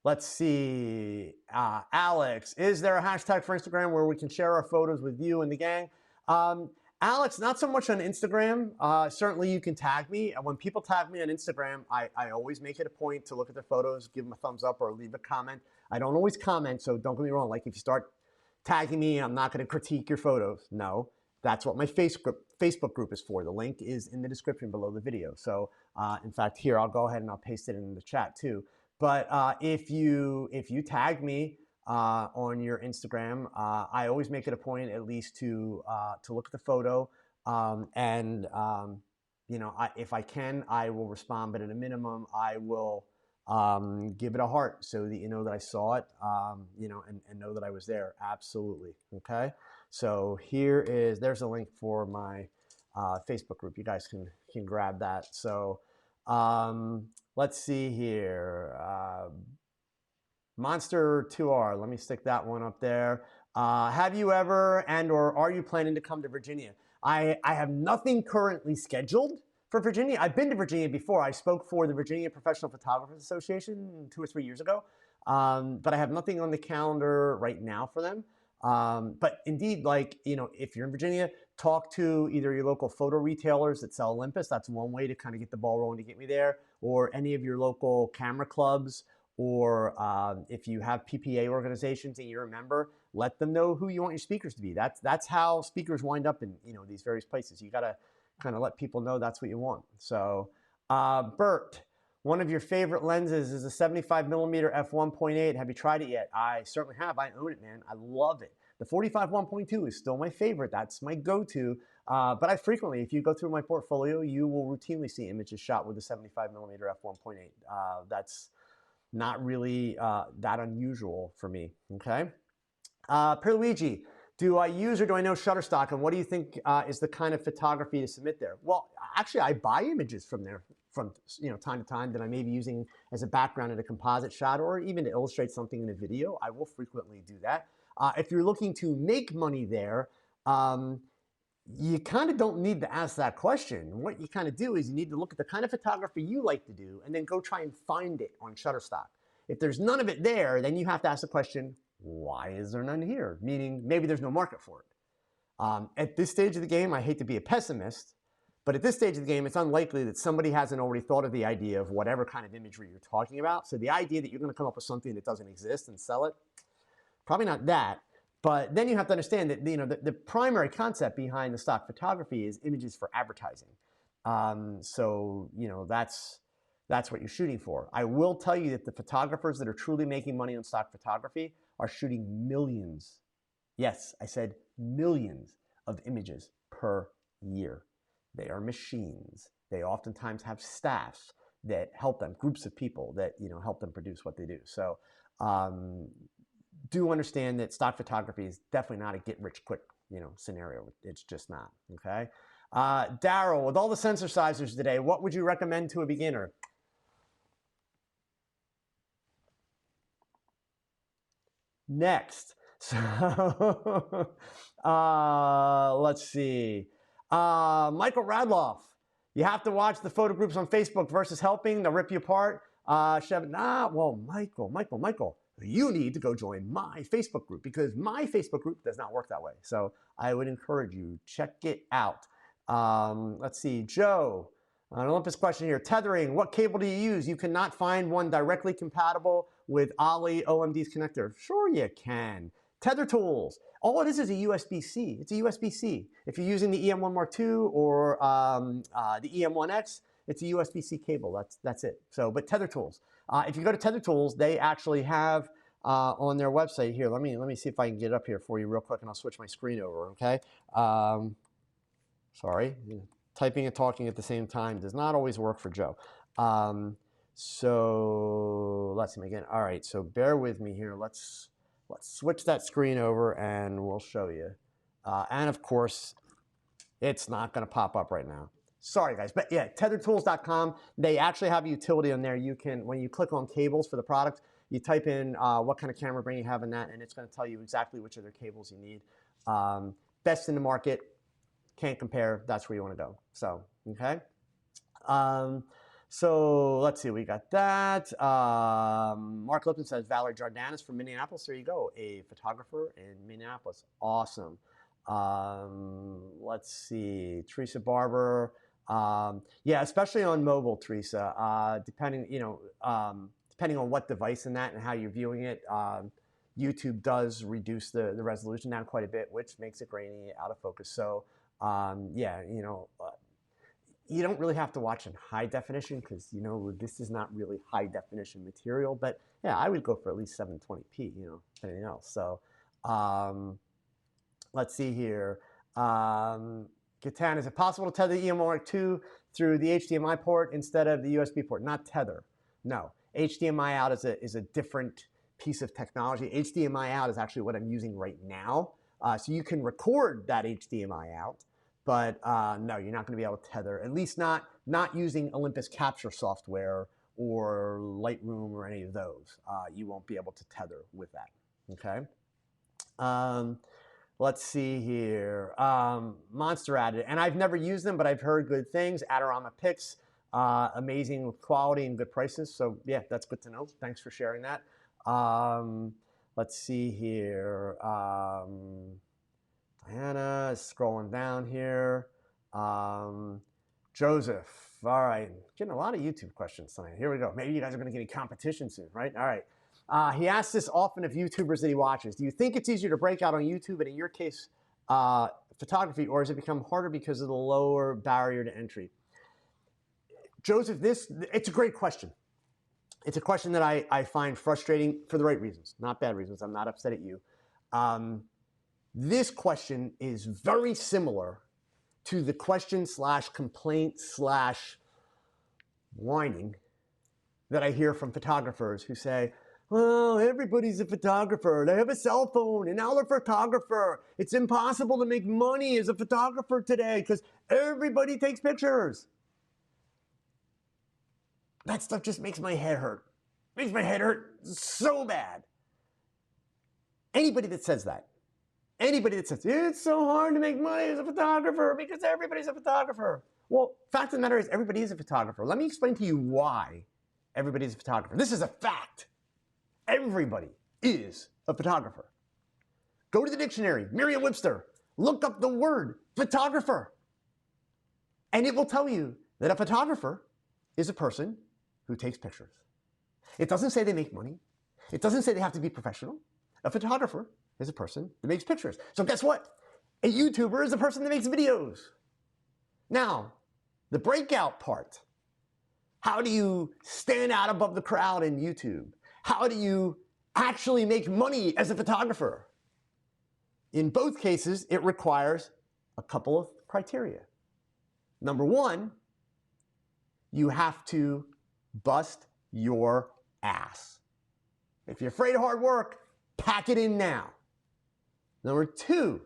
let's see. Alex, is there a hashtag for Instagram where we can share our photos with you and the gang? Alex, not so much on Instagram. Certainly you can tag me. When people tag me on Instagram, I always make it a point to look at their photos, give them a thumbs up or leave a comment. I don't always comment, so don't get me wrong. Like, if you start tagging me, I'm not going to critique your photos. No, that's what my Facebook group is for. The link is in the description below the video. So in fact, here, I'll go ahead and I'll paste it in the chat too. But if you tag me on your Instagram, I always make it a point at least to look at the photo. If I can, I will respond. But at a minimum, I will give it a heart so that you know that I saw it, and know that I was there. Absolutely. Okay. So there's a link for my Facebook group. You guys can grab that. So let's see here. Monster 2R. Let me stick that one up there. Have you ever or are you planning to come to Virginia? I have nothing currently scheduled for Virginia. I've been to Virginia before. I spoke for the Virginia Professional Photographers Association 2 or 3 years ago, but I have nothing on the calendar right now for them. But indeed, if you're in Virginia, talk to either your local photo retailers that sell Olympus. That's one way to kind of get the ball rolling to get me there, or any of your local camera clubs, or if you have PPA organizations and you're a member, let them know who you want your speakers to be. That's how speakers wind up in these various places. You got to kind of let people know that's what you want. So, Bert, one of your favorite lenses is a 75mm f1.8. Have you tried it yet? I certainly have. I own it, man. I love it. The 45 1.2 is still my favorite. That's my go-to. But I frequently, if you go through my portfolio, you will routinely see images shot with the 75mm f1.8. That's not really that unusual for me, okay? Pierluigi, do I use or do I know Shutterstock, and what do you think is the kind of photography to submit there? Well, actually, I buy images from there from time to time that I may be using as a background in a composite shot, or even to illustrate something in a video. I will frequently do that. If you're looking to make money there, you kind of don't need to ask that question. What you kind of do is you need to look at the kind of photography you like to do and then go try and find it on Shutterstock. If there's none of it there, then you have to ask the question, why is there none here? Meaning maybe there's no market for it. At this stage of the game, I hate to be a pessimist, but at this stage of the game, it's unlikely that somebody hasn't already thought of the idea of whatever kind of imagery you're talking about. So the idea that you're going to come up with something that doesn't exist and sell it, probably not that. But then you have to understand that the primary concept behind the stock photography is images for advertising. So that's what you're shooting for. I will tell you that the photographers that are truly making money on stock photography are shooting millions. Yes, I said millions of images per year. They are machines. They oftentimes have staffs that help them, groups of people that help them produce what they do. So do understand that stock photography is definitely not a get-rich-quick scenario. It's just not. Okay. Daryl, with all the sensor sizers today, what would you recommend to a beginner? Next. So let's see. Michael Radloff, you have to watch the photo groups on Facebook versus helping. They'll rip you apart. Well, Michael, you need to go join my Facebook group because my Facebook group does not work that way. So I would encourage you, check it out. Let's see, Joe, an Olympus question here. Tethering, what cable do you use? You cannot find one directly compatible with Ollie OMD's connector. Sure you can. Tether tools. All it is a USB-C. It's a USB-C. If you're using the EM1 Mark II or the EM1X, it's a USB-C cable. That's it. So, but Tether tools. If you go to Tether tools, they actually have on their website here. Let me see if I can get it up here for you real quick, and I'll switch my screen over. Okay. Sorry, typing and talking at the same time does not always work for Joe. So let's see again. All right. So bear with me here. Let's switch that screen over and we'll show you. And of course, it's not going to pop up right now. Sorry, guys. But yeah, tethertools.com, they actually have a utility on there. You can, when you click on cables for the product, you type in what kind of camera brand you have in that, and it's going to tell you exactly which of their cables you need. Best in the market. Can't compare. That's where you want to go. So, okay. So let's see, we got that. Mark Lipton says, Valerie Jordanis from Minneapolis. There you go, a photographer in Minneapolis. Awesome. Let's see, Teresa Barber. Yeah, especially on mobile, Teresa. Depending on what device in that and how you're viewing it, YouTube does reduce the resolution down quite a bit, which makes it grainy, out of focus. So yeah, you don't really have to watch in high definition because, this is not really high definition material. But yeah, I would go for at least 720p, anything else. So let's see here. Gatan, is it possible to tether the EM1 Mark II through the HDMI port instead of the USB port? Not tether. No. HDMI out is a different piece of technology. HDMI out is actually what I'm using right now. So you can record that HDMI out. But no, you're not going to be able to tether, at least not using Olympus Capture software or Lightroom or any of those. You won't be able to tether with that, okay? Let's see here. Monster Added, and I've never used them, but I've heard good things. Adorama Pix, amazing quality and good prices. So yeah, that's good to know. Thanks for sharing that. Let's see here. Diana is scrolling down here. Joseph, all right, getting a lot of YouTube questions tonight. Here we go. Maybe you guys are going to get a competition soon, right? All right. He asks this often of YouTubers that he watches. Do you think it's easier to break out on YouTube, and in your case, photography, or has it become harder because of the lower barrier to entry? Joseph, it's a great question. It's a question that I find frustrating for the right reasons, not bad reasons. I'm not upset at you. This question is very similar to the question / complaint / whining that I hear from photographers who say, well, everybody's a photographer. They have a cell phone, and now they're a photographer. It's impossible to make money as a photographer today because everybody takes pictures. That stuff just makes my head hurt. Makes my head hurt so bad. Anybody that says that Anybody that says, it's so hard to make money as a photographer because everybody's a photographer. Well, fact of the matter is everybody is a photographer. Let me explain to you why everybody is a photographer. This is a fact. Everybody is a photographer. Go to the dictionary, Merriam-Webster, look up the word photographer. And it will tell you that a photographer is a person who takes pictures. It doesn't say they make money. It doesn't say they have to be professional. A photographer is a person that makes pictures. So guess what? A YouTuber is a person that makes videos. Now, the breakout part. How do you stand out above the crowd in YouTube? How do you actually make money as a photographer? In both cases, it requires a couple of criteria. Number one, you have to bust your ass. If you're afraid of hard work, pack it in now. Number two,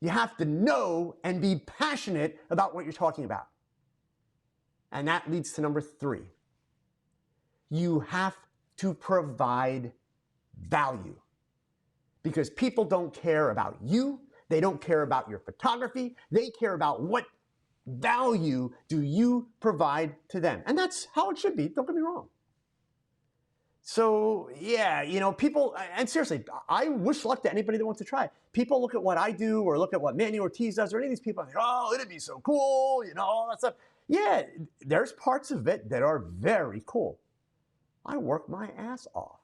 you have to know and be passionate about what you're talking about. And that leads to number three. You have to provide value. Because people don't care about you. They don't care about your photography. They care about what value do you provide to them. And that's how it should be. Don't get me wrong. So yeah, people, and seriously, I wish luck to anybody that wants to try. People look at what I do or look at what Manny Ortiz does or any of these people and think, oh, it'd be so cool, all that stuff. Yeah, there's parts of it that are very cool. I work my ass off.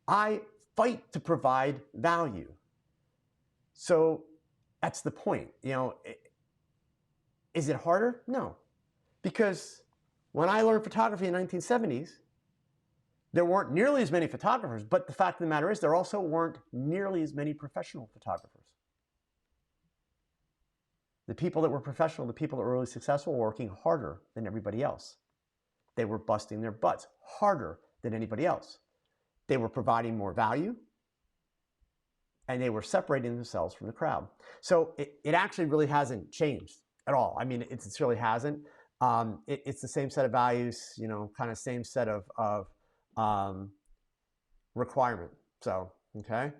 I fight to provide value. So that's the point. Is it harder? No. Because when I learned photography in the 1970s, there weren't nearly as many photographers, but the fact of the matter is there also weren't nearly as many professional photographers. The people that were professional, the people that were really successful were working harder than everybody else. They were busting their butts harder than anybody else. They were providing more value, and they were separating themselves from the crowd. So it actually really hasn't changed at all. I mean, it really hasn't. It's the same set of values, kind of same set of requirement. So, okay.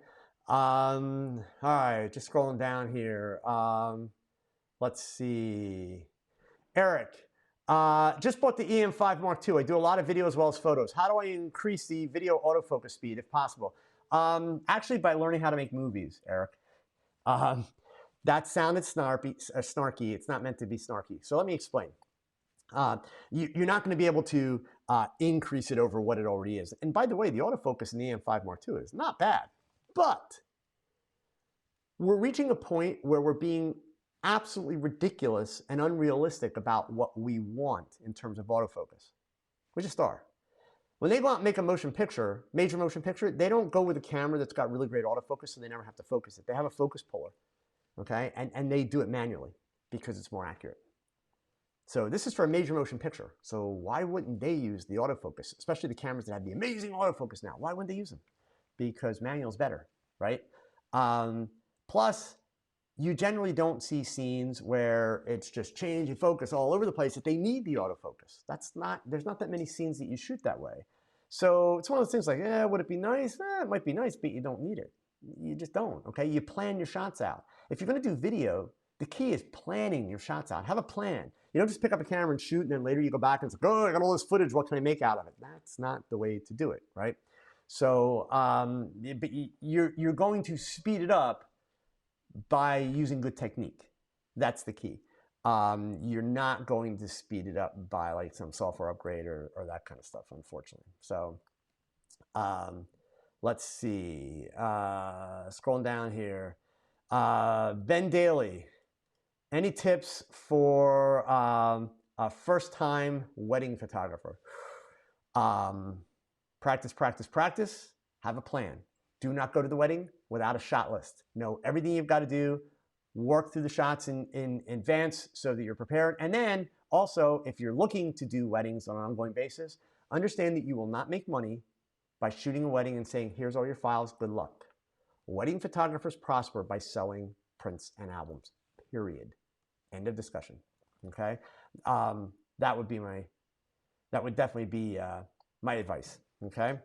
All right, just scrolling down here. Let's see. Eric, just bought the EM5 Mark II. I do a lot of video as well as photos. How do I increase the video autofocus speed if possible? Actually, by learning how to make movies, Eric. That sounded snarky. It's not meant to be snarky. So let me explain. You're not going to be able to increase it over what it already is. And by the way, the autofocus in the EM5 Mark II is not bad. But we're reaching a point where we're being absolutely ridiculous and unrealistic about what we want in terms of autofocus. We just are. When they go out and make a motion picture, major motion picture, they don't go with a camera that's got really great autofocus so they never have to focus it. They have a focus puller, okay? And they do it manually because it's more accurate. So this is for a major motion picture. So why wouldn't they use the autofocus, especially the cameras that have the amazing autofocus now? Why wouldn't they use them? Because manual's better, right? Plus, you generally don't see scenes where it's just change and focus all over the place if they need the autofocus. There's not that many scenes that you shoot that way. So it's one of those things like, would it be nice? It might be nice, but you don't need it. You just don't, okay? You plan your shots out. If you're gonna do video, the key is planning your shots out. Have a plan. You don't just pick up a camera and shoot and then later you go back and say, oh, I got all this footage, what can I make out of it? That's not the way to do it, right? So, but you're going to speed it up by using good technique. That's the key. You're not going to speed it up by like some software upgrade or that kind of stuff, unfortunately. So let's see. Scrolling down here. Ben Daly, any tips for a first-time wedding photographer? Practice, practice, practice. Have a plan. Do not go to the wedding without a shot list. Know everything you've got to do. Work through the shots in advance so that you're prepared. And then also, if you're looking to do weddings on an ongoing basis, understand that you will not make money by shooting a wedding and saying, here's all your files, good luck. Wedding photographers prosper by selling prints and albums, period. End of discussion, okay? That would definitely be my advice, okay?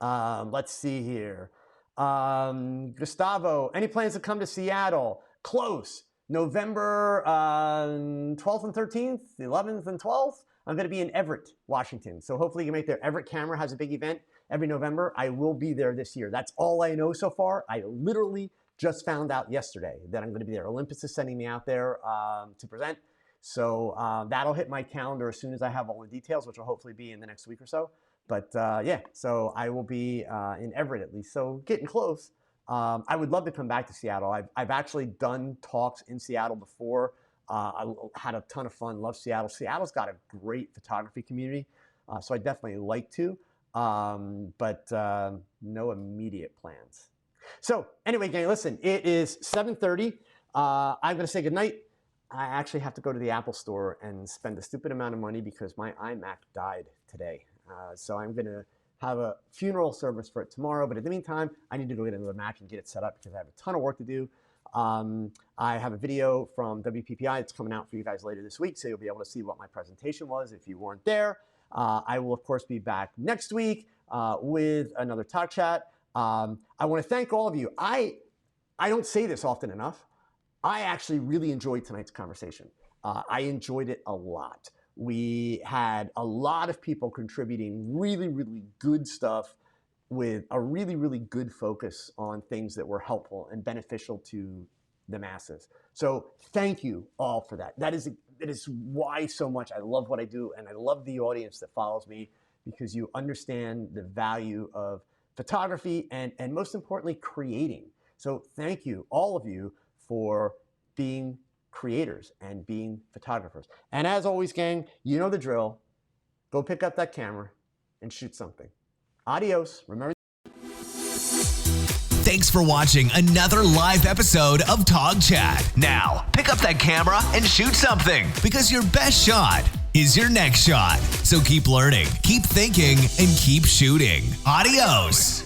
Let's see here. Gustavo, any plans to come to Seattle? Close. November 12th and 13th, 11th and 12th. I'm going to be in Everett, Washington. So hopefully you can make there. Everett Camera has a big event every November. I will be there this year. That's all I know so far. I literally just found out yesterday that I'm going to be there. Olympus is sending me out there to present. So that'll hit my calendar as soon as I have all the details, which will hopefully be in the next week or so. But yeah, so I will be in Everett at least. So getting close. I would love to come back to Seattle. I've actually done talks in Seattle before. I had a ton of fun. Love Seattle. Seattle's got a great photography community, so I definitely like to, but no immediate plans. So anyway, gang, listen, it is 7:30. I'm going to say goodnight. I actually have to go to the Apple store and spend a stupid amount of money because my iMac died today. So I'm going to have a funeral service for it tomorrow. But in the meantime, I need to go get another Mac and get it set up because I have a ton of work to do. I have a video from WPPI that's coming out for you guys later this week, so you'll be able to see what my presentation was if you weren't there. I will, of course, be back next week with another TogChat. I want to thank all of you. I don't say this often enough. I actually really enjoyed tonight's conversation. I enjoyed it a lot. We had a lot of people contributing really, really good stuff with a really, really good focus on things that were helpful and beneficial to the masses. So thank you all for that. That is why so much I love what I do, and I love the audience that follows me because you understand the value of photography and most importantly, creating. So thank you, all of you, for being creators and being photographers. And as always, gang, you know the drill. Go pick up that camera and shoot something. Adios. Remember. Thanks for watching another live episode of TogChat. Now, pick up that camera and shoot something because your best shot is your next shot. So keep learning, keep thinking, and keep shooting. Adios.